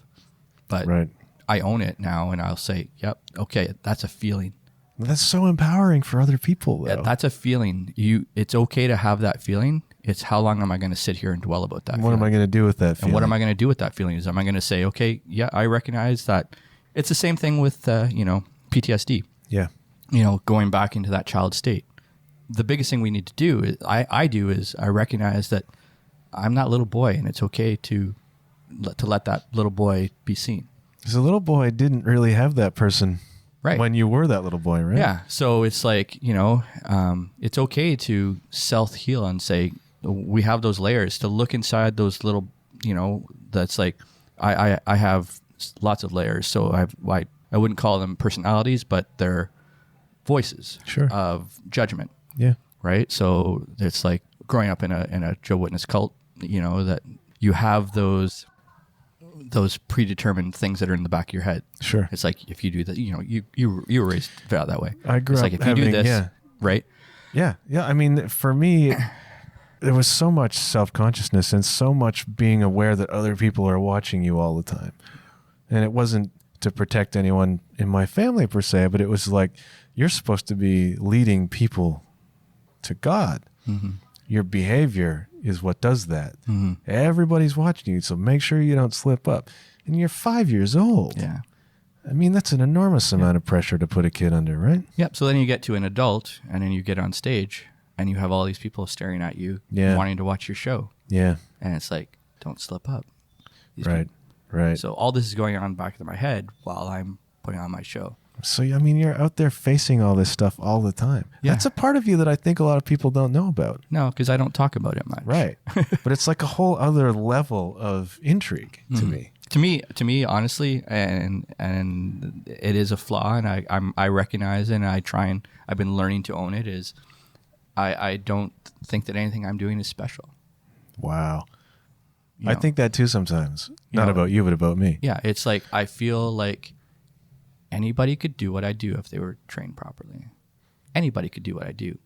but I own it now, and I'll say, yep, okay, that's a feeling. That's so empowering for other people, though. Yeah, that's a feeling. It's okay to have that feeling. It's how long am I going to sit here and dwell about that feeling? What am I going to do with that feeling? And what am I going to do with that feeling? Am I going to say, okay, yeah, I recognize that. It's the same thing with, PTSD. Yeah. Going back into that child state. The biggest thing we need to do is I recognize that I'm that little boy, and it's okay to let that little boy be seen. Because a little boy didn't really have that person when you were that little boy, right? Yeah. So it's like, it's okay to self-heal and say, we have those layers, to look inside those little, that's like, I have lots of layers. So I wouldn't call them personalities, but they're voices of judgment. Yeah. Right. So it's like growing up in a Jehovah's Witness cult, that you have those predetermined things that are in the back of your head. Sure. It's like, if you do that, you were raised that way. I grew up like, if you do this, right? Yeah. Yeah. I mean, for me, there was so much self-consciousness and so much being aware that other people are watching you all the time. And it wasn't to protect anyone in my family per se, but it was like, you're supposed to be leading people to God. Mm-hmm. Your behavior is what does that. Mm-hmm. Everybody's watching you, so make sure you don't slip up. And you're 5 years old. Yeah. I mean, that's an enormous amount of pressure to put a kid under, right? Yep. So then you get to an adult, and then you get on stage, and you have all these people staring at you, wanting to watch your show. Yeah. And it's like, don't slip up. Right. So all this is going on in the back of my head while I'm putting on my show. So, I mean, you're out there facing all this stuff all the time. Yeah. That's a part of you that I think a lot of people don't know about. No, because I don't talk about it much. Right. But it's like a whole other level of intrigue to me. To me, honestly, and it is a flaw, and I recognize it, and I've been learning to own it, is I don't think that anything I'm doing is special. Wow. I think that too sometimes. Not about you, but about me. Yeah, it's like I feel like anybody could do what I do if they were trained properly. anybody could do what I do.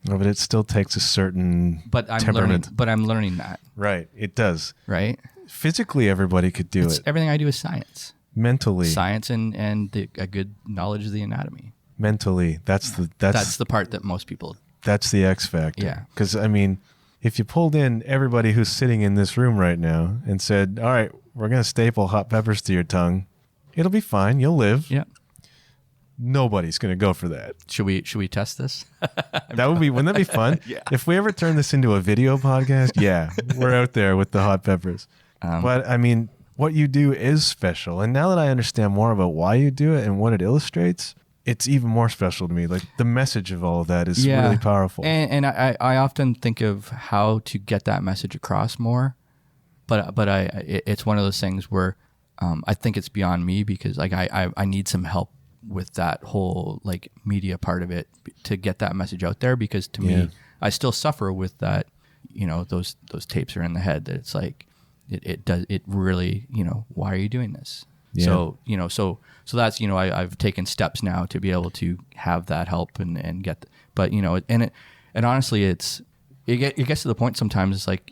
No, but it still takes a certain temperament. I'm learning that. Right. It does. Right. Physically, everybody could do it. Everything I do is science. Mentally. Science and a good knowledge of the anatomy. Mentally. That's the part that most people. That's the X factor. Yeah. Because, I mean, if you pulled in everybody who's sitting in this room right now and said, all right, we're going to staple hot peppers to your tongue, it'll be fine. You'll live. Yeah. Nobody's going to go for that. Should we test this? Wouldn't that be fun? Yeah. If we ever turn this into a video podcast, yeah, we're out there with the hot peppers. But I mean, what you do is special. And now that I understand more about why you do it and what it illustrates, it's even more special to me. Like the message of all of that is really powerful. And I often think of how to get that message across more, but it's one of those things where I think it's beyond me, because like I need some help with that whole like media part of it to get that message out there, because to me, I still suffer with that, those tapes are in the head that it's like, it really, why are you doing this? Yeah. So that's, I've taken steps now to be able to have that help and get, but and honestly, it gets to the point sometimes it's like,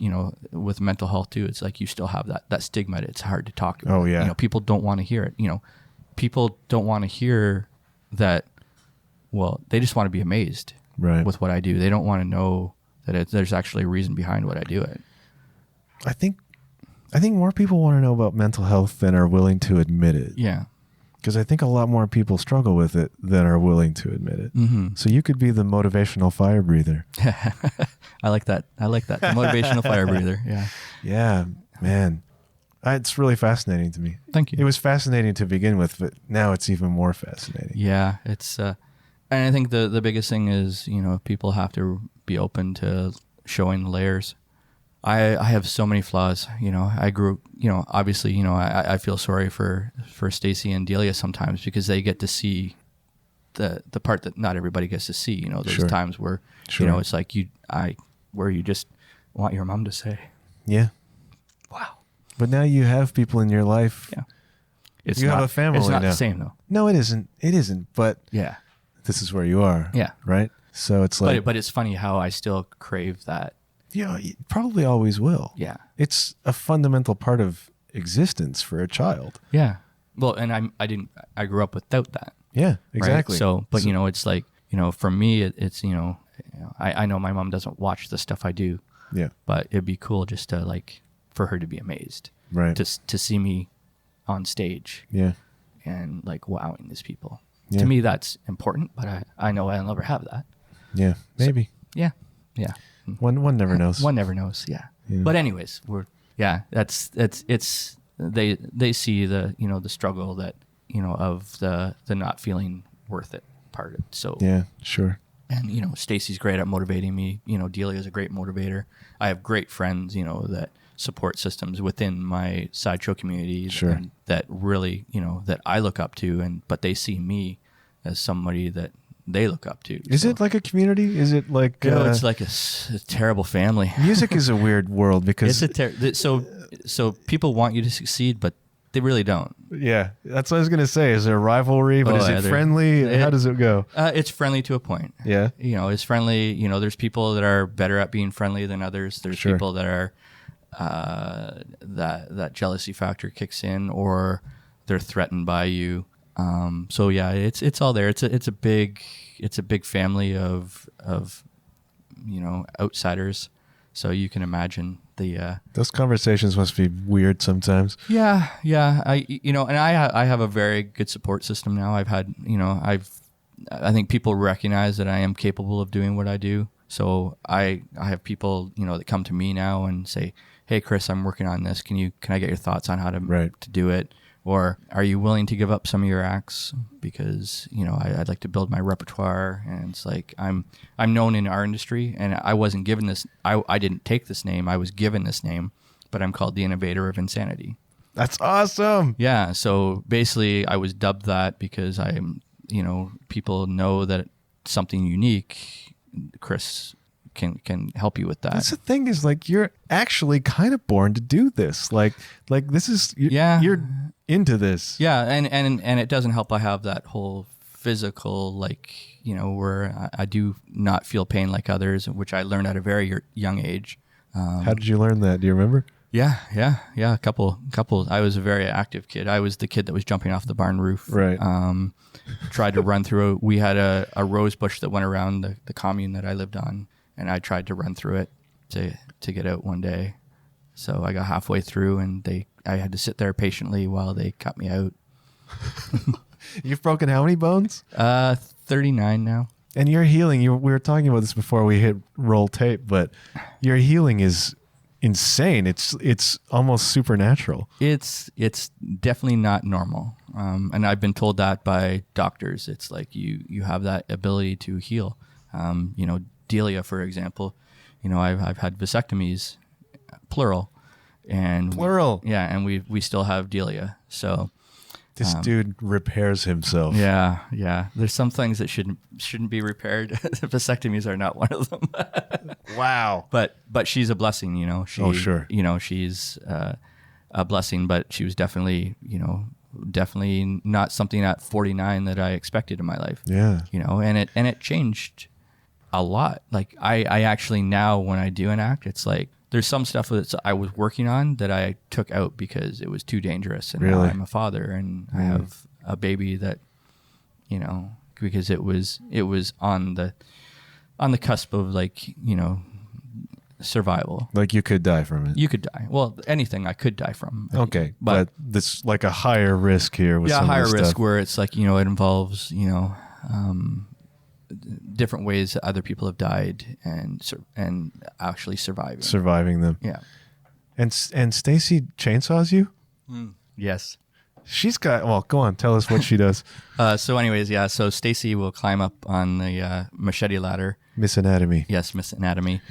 with mental health too, it's like you still have that stigma. It's hard to talk about. Oh yeah. People don't want to hear it. People don't want to hear that. Well, they just want to be amazed with what I do. They don't want to know that there's actually a reason behind what I do it. I think more people want to know about mental health than are willing to admit it. Yeah. Because I think a lot more people struggle with it than are willing to admit it. Mm-hmm. So you could be the motivational fire breather. I like that. The motivational fire breather. Yeah. Yeah, man. It's really fascinating to me. Thank you. It was fascinating to begin with, but now it's even more fascinating. Yeah, it's and I think the biggest thing is, people have to be open to showing the layers. I have so many flaws. I grew, obviously, I feel sorry for Stacy and Delia sometimes, because they get to see the part that not everybody gets to see. There's times where, it's like where you just want your mom to say, yeah, wow. But now you have people in your life. Yeah. You have a family now. It's not the same though. No, it isn't. It isn't. But yeah, this is where you are. Yeah. Right. So it's like, but it's funny how I still crave that. Yeah, you probably always will. Yeah. It's a fundamental part of existence for a child. Yeah. Well, and I grew up without that. Yeah, exactly. Right? So, but it's like, for me, it's, I know my mom doesn't watch the stuff I do. Yeah. But it'd be cool just to like, for her to be amazed. Right. To see me on stage. Yeah. And like wowing these people. Yeah. To me, that's important, but I know I'll never have that. Yeah. Maybe. So, yeah. Yeah. One never knows. One never knows. Yeah. But anyways, they see the, the struggle that, of the not feeling worth it part of it. So yeah, sure. And, Stacy's great at motivating me. Delia's a great motivator. I have great friends, that support systems within my sideshow community that really, that I look up to, but they see me as somebody that they look up to. Is it like a community? Is it like... it's like a terrible family. Music is a weird world because... So people want you to succeed, but they really don't. Yeah, that's what I was going to say. Is there a rivalry, but is it friendly? How does it go? It's friendly to a point. Yeah. It's friendly. There's people that are better at being friendly than others. There's people that are... that jealousy factor kicks in, or they're threatened by you. So yeah, it's all there. It's a big family of outsiders. So you can imagine those conversations must be weird sometimes. Yeah. I have a very good support system now. I've had, I think people recognize that I am capable of doing what I do. So I have people, that come to me now and say, "Hey, Chris, I'm working on this. Can I get your thoughts on how to do it? Or are you willing to give up some of your acts because, I'd like to build my repertoire." And it's like, I'm known in our industry, and I wasn't given this. I didn't take this name. I was given this name, but I'm called the Innovator of Insanity. That's awesome. Yeah. So basically I was dubbed that because I'm, people know that something unique, Chris can help you with that. That's the thing, is like, you're actually kind of born to do this. Like this is, you're into this. Yeah. And it doesn't help. I have that whole physical, like, you know, where I do not feel pain like others, which I learned at a very young age. How did you learn that? Do you remember? Yeah. A couple. I was a very active kid. I was the kid that was jumping off the barn roof. Right. Tried to run through. We had a rose bush that went around the commune that I lived on, and I tried to run through it to get out one day. So I got halfway through, and I had to sit there patiently while they cut me out. You've broken how many bones? 39 now. And your healing, we were talking about this before we hit roll tape, but your healing is insane. It's almost supernatural. It's definitely not normal. And I've been told that by doctors. It's like you have that ability to heal. You know, Delia, for example, you know, I've had vasectomies, plural. And Plural. Yeah. And we still have Delia. So this dude repairs himself. Yeah. There's some things that shouldn't be repaired. Vasectomies are not one of them. Wow. But she's a blessing, you know. Oh, sure. You know, she's a blessing, but she was definitely not something at 49 that I expected in my life. Yeah. You know, and it changed a lot. Like I actually now when I do an act, it's like there's some stuff that I was working on that I took out because it was too dangerous. And now I'm a father and I have a baby that, you know, because it was on the cusp of, like, you know, survival. Like you could die from it. You could die. Well, anything I could die from. Okay. But this like a higher risk here with some higher risk stuff. Where it's like, you know, it involves, you know, different ways that other people have died and actually surviving them. Yeah. And Stacy chainsaws you? Yes. She's got, well, go on, tell us what she does. So anyways, yeah, so Stacy will climb up on the machete ladder. Miss Anatomy. Yes, Miss Anatomy.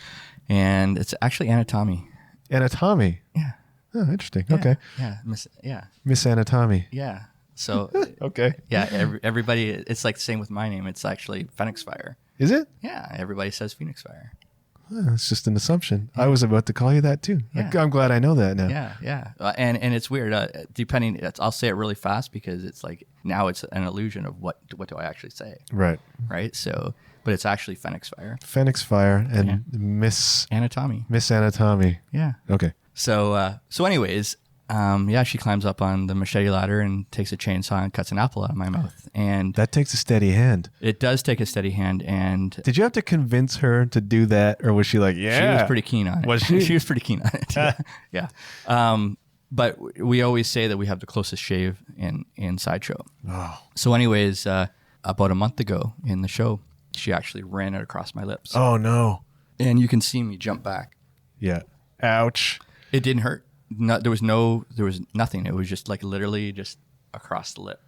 And it's actually Anatomy. Anatomy? Yeah. Oh, interesting. Yeah. Okay. Yeah. Miss Anatomy. Yeah. So okay. Yeah, everybody, it's like the same with my name. It's actually FenyxFyre. Is it? Yeah, everybody says FenyxFyre. It's just an assumption. Yeah. I was about to call you that too. Yeah. I'm glad I know that now. Yeah. And it's weird. I'll say it really fast because it's like now it's an illusion of what do I actually say. Right. So, but it's actually FenyxFyre. FenyxFyre and Miss Anatomy. Miss Anatomy. Yeah. Okay. So anyways, she climbs up on the machete ladder and takes a chainsaw and cuts an apple out of my mouth. And that takes a steady hand. It does take a steady hand. And did you have to convince her to do that, or was she like, yeah? She was pretty keen on it. Was she? She was pretty keen on it. Yeah. But we always say that we have the closest shave in Sideshow. Oh. So anyways, about a month ago in the show, she actually ran it across my lips. Oh no. And you can see me jump back. Yeah. Ouch. It didn't hurt. There was nothing. It was just like literally just across the lip.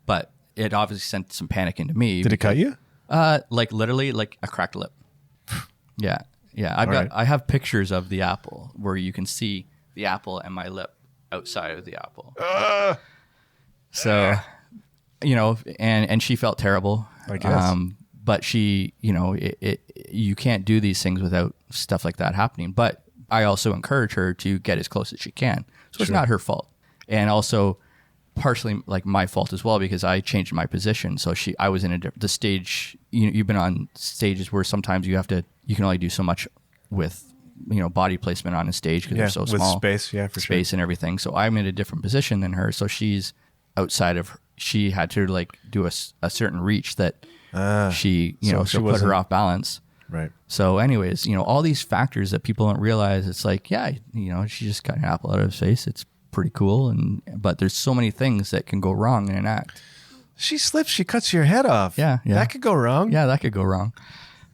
But it obviously sent some panic into me. Did it cut you? Like literally like a cracked lip. Yeah. I have pictures of the apple where you can see the apple and my lip outside of the apple. So, you know, and she felt terrible. I guess. But she, you know, you can't do these things without stuff like that happening. But I also encourage her to get as close as she can. So it's not her fault. And also partially like my fault as well, because I changed my position. So I was in the stage, you've been on stages where sometimes you can only do so much with, you know, body placement on a stage because they're so small. With space, yeah, for sure. Space and everything. So I'm in a different position than her. So she's outside of, she had to like do a certain reach that she, you know, so put her off balance. Right. So anyways, you know, all these factors that people don't realize, it's like, yeah, you know, she just got an apple out of his face. It's pretty cool. But there's so many things that can go wrong in an act. She slips, she cuts your head off. Yeah. That could go wrong. Yeah, that could go wrong.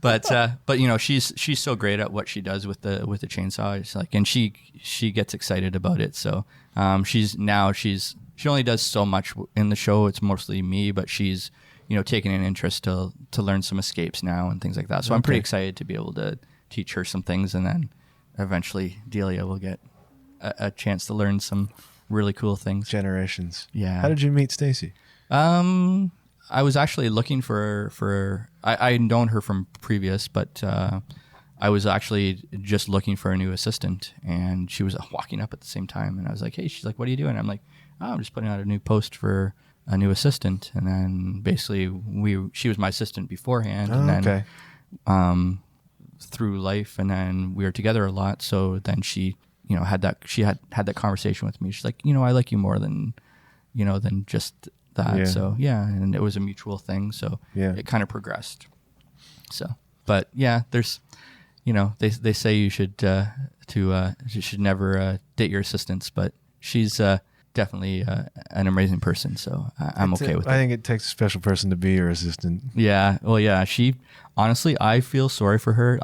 But you know, she's so great at what she does with the chainsaw. It's like, and she gets excited about it. So she only does so much in the show. It's mostly me, but she's, you know, taking an interest to learn some escapes now and things like that. So I'm pretty excited to be able to teach her some things, and then eventually Delia will get a chance to learn some really cool things. Generations. Yeah. How did you meet Stacy? I was actually looking for I had known her from previous, but I was actually just looking for a new assistant, and she was walking up at the same time, and I was like, hey, she's like, what are you doing? I'm like, oh, I'm just putting out a new post for a new assistant, and then basically she was my assistant beforehand, and then through life, and then we were together a lot. So then she, had that conversation with me. She's like, I like you more than, than just that. Yeah. So yeah, and it was a mutual thing. So it kind of progressed. So, but yeah, there's, they say you should you should never date your assistants, but she's definitely an amazing person. So I'm okay with it. I think it takes a special person to be your assistant. Yeah. Well, yeah. She honestly, I feel sorry for her.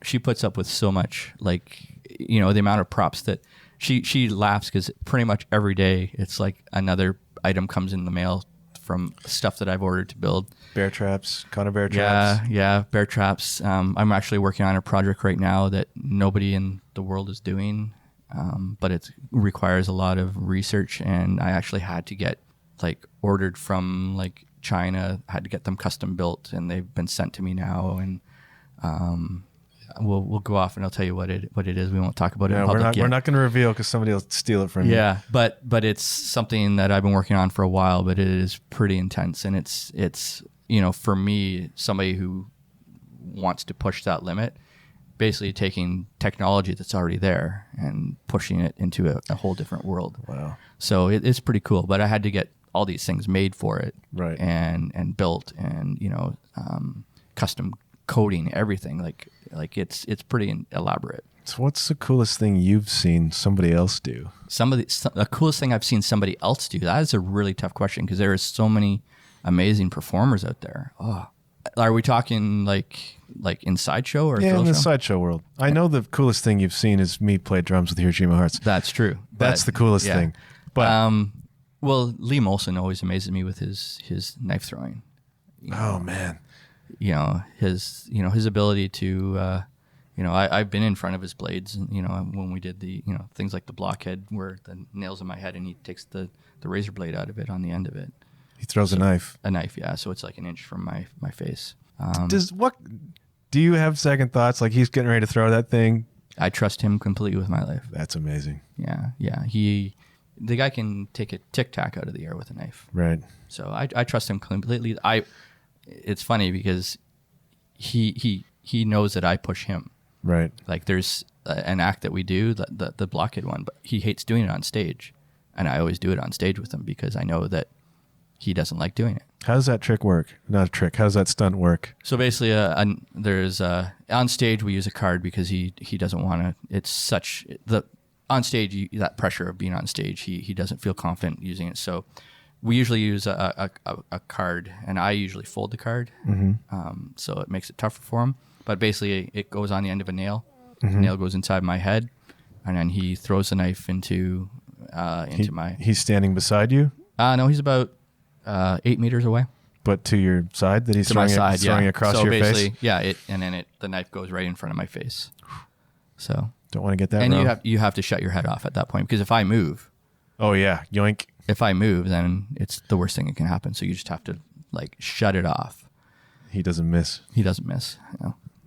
She puts up with so much, like, the amount of props that she laughs because pretty much every day it's like another item comes in the mail from stuff that I've ordered to build. Bear traps, Connor bear traps. Yeah, bear traps. I'm actually working on a project right now that nobody in the world is doing, but it requires a lot of research, and I actually had to get ordered from China, had to get them custom built, and they've been sent to me now, and we'll go off and I'll tell you what it is. We won't talk about it in public yet. We're not going to reveal because somebody will steal it from you. Yeah, but it's something that I've been working on for a while, but it is pretty intense, and it's for me, somebody who wants to push that limit, basically taking technology that's already there and pushing it into a whole different world. Wow. So it's pretty cool, but I had to get all these things made for it, right, and built, and custom coding, everything. It's pretty elaborate. So what's the coolest thing you've seen somebody else do? The coolest thing I've seen somebody else do, that is a really tough question, because there are so many amazing performers out there. Oh, are we talking like in sideshow or in the show? sideshow world? I know the coolest thing you've seen is me play drums with Hiroshima Hearts. That's true. That's the coolest thing. But well, Lee Molson always amazes me with his knife throwing. Oh man. His ability to, I've been in front of his blades, and, when we did the, things like the blockhead where the nail's in my head and he takes the razor blade out of it on the end of it. He throws a knife. A knife, yeah. So it's like an inch from my face. Do you have second thoughts? Like he's getting ready to throw that thing? I trust him completely with my life. That's amazing. Yeah. The guy can take a Tic Tac out of the air with a knife. Right. So I trust him completely. It's funny because he knows that I push him. Right. Like there's an act that we do, the blockhead one, but he hates doing it on stage, and I always do it on stage with him because I know that he doesn't like doing it. How does that trick work? Not a trick. How does that stunt work? So basically, there's on stage we use a card because he doesn't want to. It's such on stage that pressure of being on stage. He doesn't feel confident using it. So we usually use a card, and I usually fold the card, so it makes it tougher for him. But basically, it goes on the end of a nail. Mm-hmm. The nail goes inside my head, and then he throws the knife into my. He's standing beside you? No, he's about 8 meters away. But to your side, that he's throwing across your face? Yeah, the knife goes right in front of my face. So don't want to get that wrong. And you have to shut your head off at that point, because if I move, oh yeah, yoink. If I move, then it's the worst thing that can happen. So you just have to shut it off. He doesn't miss.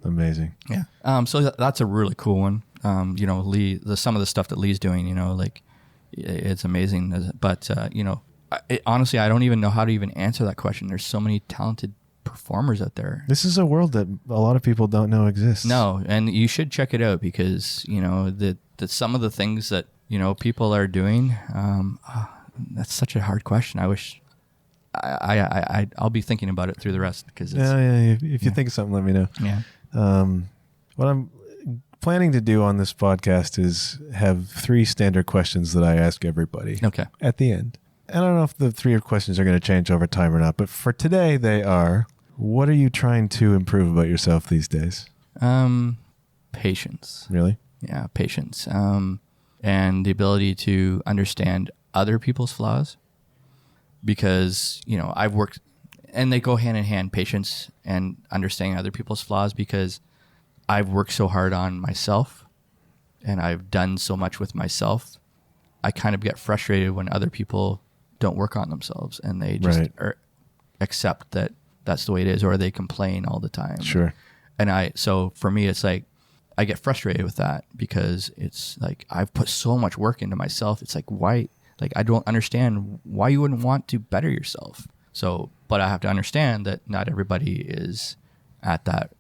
Amazing. Yeah. So that's a really cool one. Lee, some of the stuff that Lee's doing, it's amazing. But honestly, I don't even know how to even answer that question. There's so many talented performers out there. This is a world that a lot of people don't know exists. No, and you should check it out, because that some of the things that people are doing. That's such a hard question. I wish I'll be thinking about it through the rest, because if you think of something, let me know. Yeah. What I'm planning to do on this podcast is have 3 standard questions that I ask everybody. Okay. At the end. And I don't know if the 3 questions are going to change over time or not, but for today they are: what are you trying to improve about yourself these days? Patience. Really? Yeah, patience. And the ability to understand other people's flaws, because I've worked, and they go hand in hand, patience and understanding other people's flaws, because I've worked so hard on myself and I've done so much with myself. I kind of get frustrated when other people don't work on themselves, and they just accept that that's the way it is, or they complain all the time. Sure. So for me, it's like I get frustrated with that, because it's like I've put so much work into myself. It's like, why Like, I don't understand why you wouldn't want to better yourself. So, but I have to understand that not everybody is at that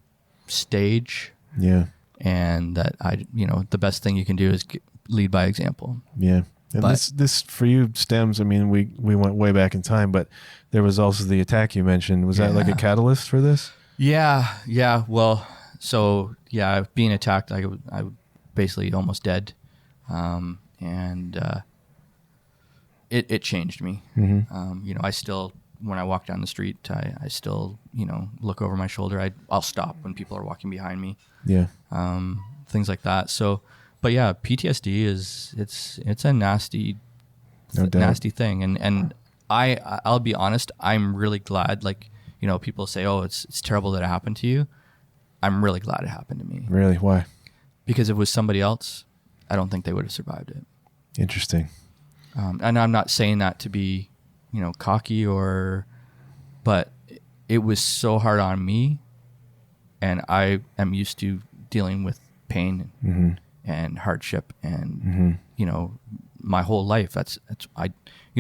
stage. Yeah. And that the best thing you can do is lead by example. Yeah. And but, this for you stems, I mean, we went way back in time, but there was also the attack you mentioned. Was that like a catalyst for this? Yeah. Yeah. Well, so yeah, being attacked, I basically almost dead. It changed me. Mm-hmm. I still, when I walk down the street, I still, look over my shoulder. I'll stop when people are walking behind me. Yeah. Things like that. So, but yeah, PTSD it's a nasty thing. And I'll be honest, I'm really glad, like, people say, oh, it's terrible that it happened to you. I'm really glad it happened to me. Really? Why? Because if it was somebody else, I don't think they would have survived it. Interesting. And I'm not saying that to be, cocky but it was so hard on me, and I am used to dealing with pain mm-hmm. and hardship and, mm-hmm. My whole life.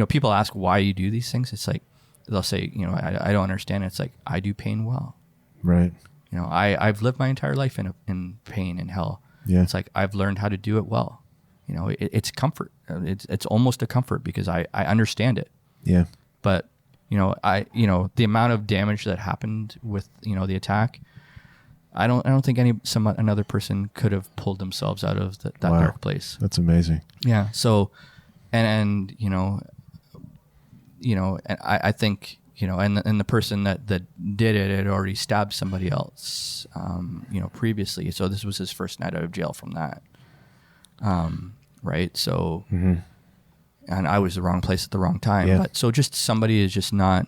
People ask why you do these things. It's like, they'll say, I don't understand. It's like, I do pain well. Right. I've lived my entire life in pain and hell. Yeah. It's like, I've learned how to do it well. It's comfort. It's almost a comfort because I understand it. Yeah. But, the amount of damage that happened with, the attack, I don't think another person could have pulled themselves out of that wow. dark place. That's amazing. Yeah. So, and I think, and the person that did it had already stabbed somebody else, previously. So this was his first night out of jail from that. Right. So, mm-hmm. and I was the wrong place at the wrong time. Yeah. But so just somebody is just not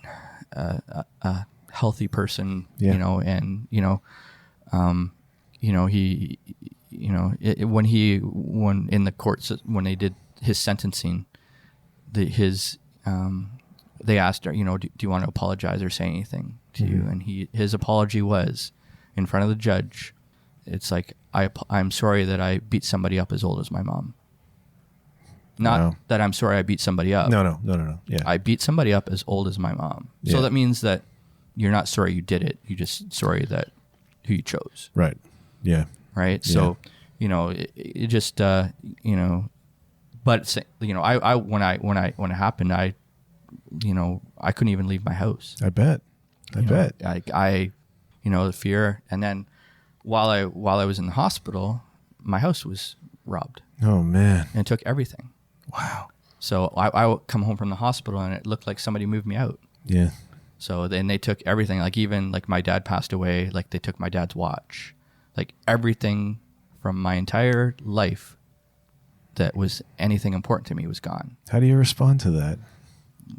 a healthy person, yeah. And, he, when in the courts, when they did his sentencing, they asked her, do you want to apologize or say anything to mm-hmm. you? And his apology was in front of the judge. It's like, I'm sorry that I beat somebody up as old as my mom. Not that I'm sorry I beat somebody up. No. Yeah. I beat somebody up as old as my mom. Yeah. So that means that you're not sorry you did it. You're just sorry that who you chose. Right. Yeah. Right. Yeah. So, it just, but I when it happened, I couldn't even leave my house. I bet. I the fear. And then while I was in the hospital, my house was robbed. Oh man. And it took everything. Wow. So I would come home from the hospital and it looked like somebody moved me out. Yeah. So then they took everything, like even like my dad passed away, like they took my dad's watch, like everything from my entire life that was anything important to me was gone. How do you respond to that?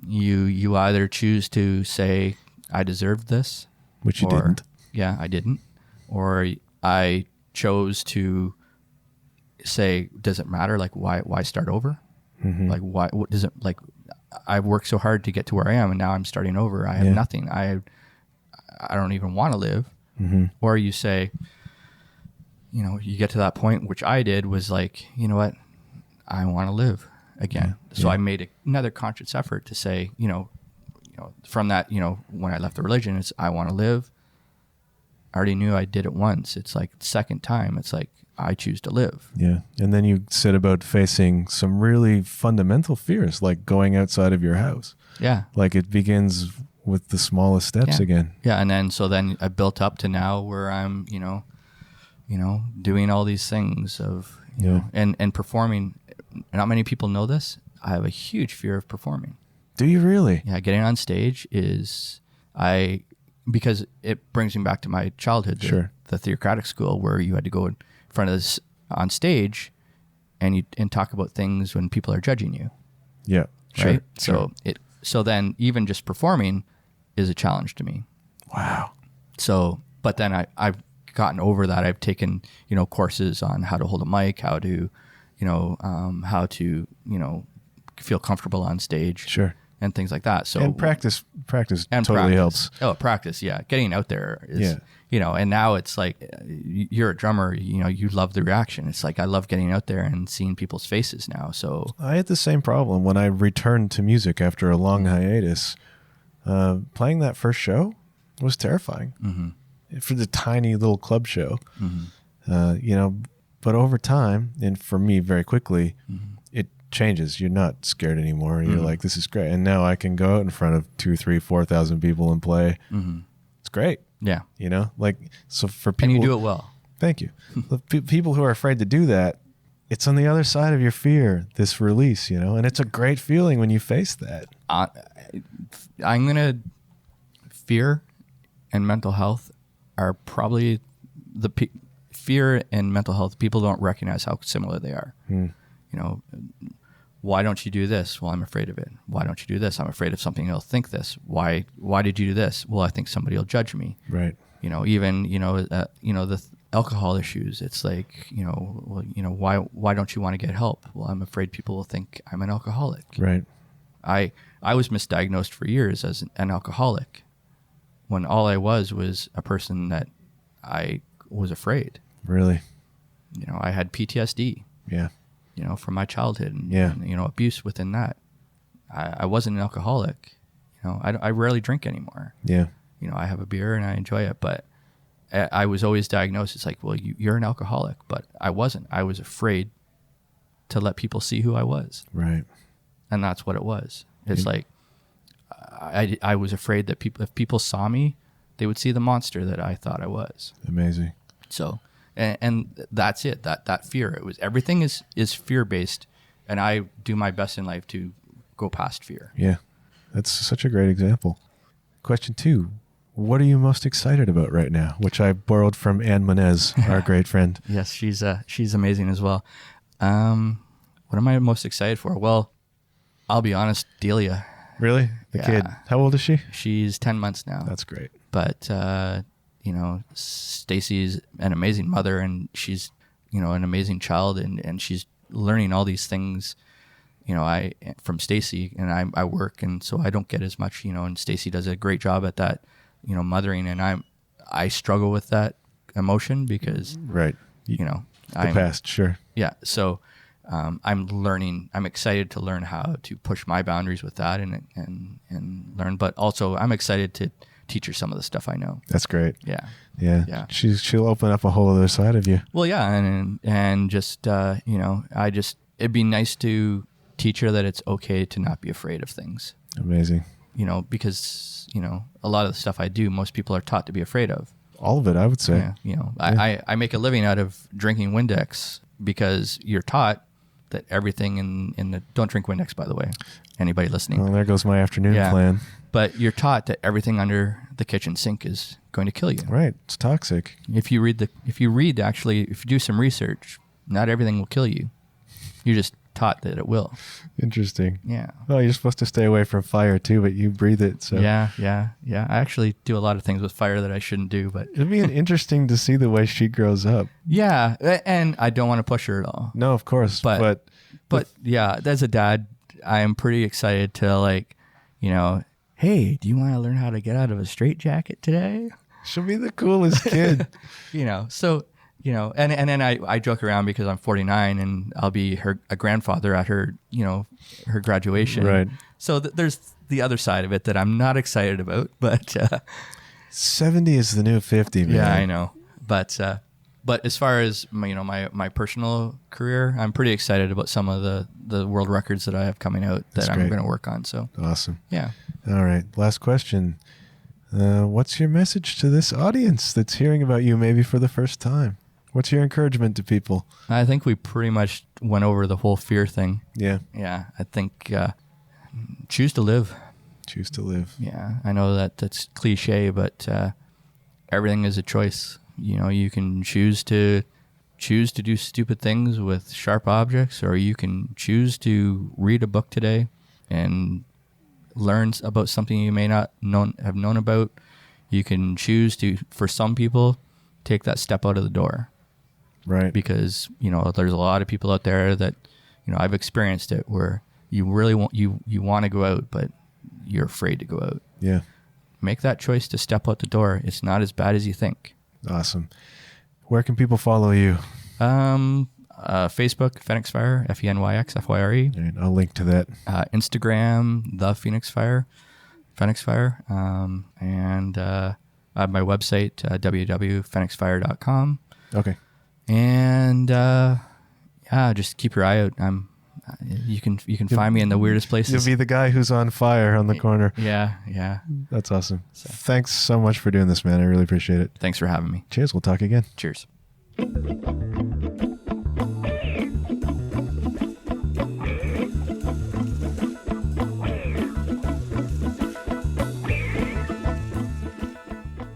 You either choose to say, I deserved this. Which you didn't. Yeah, I didn't. Or I chose to say, does it matter? Like, why start over? Mm-hmm. Like, what does it, like, I've worked so hard to get to where I am and now I'm starting over. I have nothing. I don't even want to live. Mm-hmm. Or you say, you get to that point, which I did, was like, you know what? I want to live again. Yeah. So I made another conscious effort to say, from that, when I left the religion, it's, I want to live. I already knew I did it once. It's like the second time. It's like, I choose to live. Yeah. And then you said about facing some really fundamental fears, like going outside of your house. Yeah. Like it begins with the smallest steps again. Yeah. And then I built up to now where I'm, doing all these things of, and performing. Not many people know this. I have a huge fear of performing. Do you really? Yeah. Getting on stage because it brings me back to my childhood, the theocratic school, where you had to go in front of this on stage and talk about things when people are judging you. Yeah. Right. So then even just performing is a challenge to me. Wow. So, but then I've gotten over that. I've taken, courses on how to hold a mic, how to, how to, feel comfortable on stage. Sure. and things like that. So and practice totally helps. Oh, practice. Yeah. Getting out there is, and now it's like, you're a drummer, you love the reaction. It's like, I love getting out there and seeing people's faces now. So I had the same problem when I returned to music after a long hiatus. Playing that first show was terrifying for the tiny little club show, but over time, and for me very quickly, it changes. You're not scared anymore. You're like, this is great. And now I can go out in front of 2,000, 3,000, 4,000 people and play. It's great. Yeah. So for people. And you do it well. Thank you. The people who are afraid to do that, it's on the other side of your fear, this release, and it's a great feeling when you face that. Fear and mental health are probably fear and mental health. People don't recognize how similar they are. Why don't you do this? Well, I'm afraid of it. Why don't you do this? I'm afraid of something they'll think this. Why did you do this? Well, I think somebody will judge me. Right. The alcohol issues. It's like, why don't you want to get help? Well, I'm afraid people will think I'm an alcoholic. Right. I was misdiagnosed for years as an alcoholic when all I was a person that I was afraid. Really? I had PTSD. Yeah. From my childhood and abuse within that. I wasn't an alcoholic. I rarely drink anymore. Yeah. I have a beer and I enjoy it, but I was always diagnosed. It's like, well, you're an alcoholic, but I wasn't. I was afraid to let people see who I was. Right. And that's what it was. It's like, I was afraid that if people saw me, they would see the monster that I thought I was. Amazing. So, and that's it. That fear. Everything is fear based, and I do my best in life to go past fear. Yeah, that's such a great example. Question 2: what are you most excited about right now? Which I borrowed from Anne Monez, our great friend. Yes, she's amazing as well. What am I most excited for? Well, I'll be honest, Delia. Really? The kid. How old is she? She's 10 months now. That's great. But, Stacy's an amazing mother, and she's, an amazing child, and she's learning all these things, from Stacy, and I work, and so I don't get as much, and Stacy does a great job at that, mothering, and I struggle with that emotion because, right. The past, sure. Yeah. So, I'm excited to learn how to push my boundaries with that and learn, but also I'm excited to teach her some of the stuff I know. That's great. Yeah. Yeah. She'll open up a whole other side of you. Well, yeah. And just, it'd be nice to teach her that it's okay to not be afraid of things. Amazing. Because, a lot of the stuff I do, most people are taught to be afraid of. All of it, I would say. Yeah. I make a living out of drinking Windex because you're taught that everything in the, don't drink Windex, by the way, anybody listening. Well, there goes my afternoon plan. But you're taught that everything under the kitchen sink is going to kill you. Right. It's toxic. If you do some research, not everything will kill you. You're just taught that it will. Interesting. Yeah. Well, you're supposed to stay away from fire too, but you breathe it. So yeah. I actually do a lot of things with fire that I shouldn't do, but it'd be interesting to see the way she grows up. Yeah, and I don't want to push her at all. No, of course, but yeah, as a dad, I am pretty excited to hey, do you want to learn how to get out of a straitjacket today? She'll be the coolest kid. And then I joke around because I'm 49 and I'll be a grandfather at her graduation. Right. So there's the other side of it that I'm not excited about, but 70 is the new 50, man. Yeah, I know. But as far as my personal career, I'm pretty excited about some of the world records that I have coming out that I'm going to work on. So awesome. Yeah. All right. Last question. What's your message to this audience that's hearing about you maybe for the first time? What's your encouragement to people? I think we pretty much went over the whole fear thing. Yeah. Yeah. I think choose to live. Choose to live. Yeah. I know that's cliche, but everything is a choice. You can choose to do stupid things with sharp objects, or you can choose to read a book today and learn about something you may not have known about. You can choose to, for some people, take that step out of the door. Right. Because, there's a lot of people out there that, I've experienced it where you really want to go out, but you're afraid to go out. Yeah. Make that choice to step out the door. It's not as bad as you think. Awesome. Where can people follow you? Facebook, FenyxFyre, FenyxFyre. And I'll link to that. Instagram, the FenyxFyre, and I have my website, www.FenyxFyre.com. Okay. And just keep your eye out. You can find me in the weirdest places. You'll be the guy who's on fire on the corner. Yeah. That's awesome. So. Thanks so much for doing this, man. I really appreciate it. Thanks for having me. Cheers. We'll talk again. Cheers.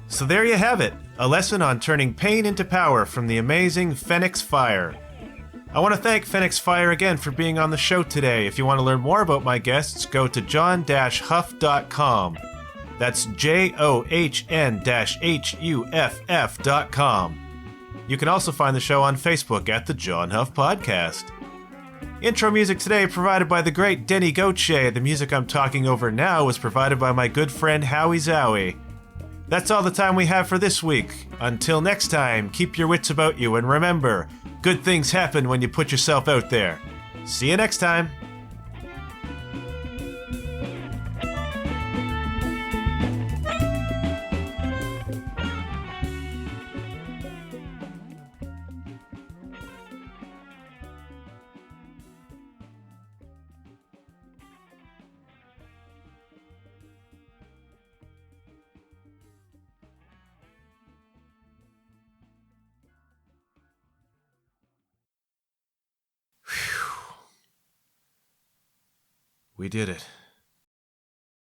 So there you have it, a lesson on turning pain into power from the amazing FenyxFyre. I want to thank FenyxFyre again for being on the show today. If you want to learn more about my guests, go to john-huff.com. That's JOHN-HUFF.com. You can also find the show on Facebook at The John Huff Podcast. Intro music today provided by the great Denny Gauthier. The music I'm talking over now was provided by my good friend Howie Zowie. That's all the time we have for this week. Until next time, keep your wits about you and remember, good things happen when you put yourself out there. See you next time. We did it.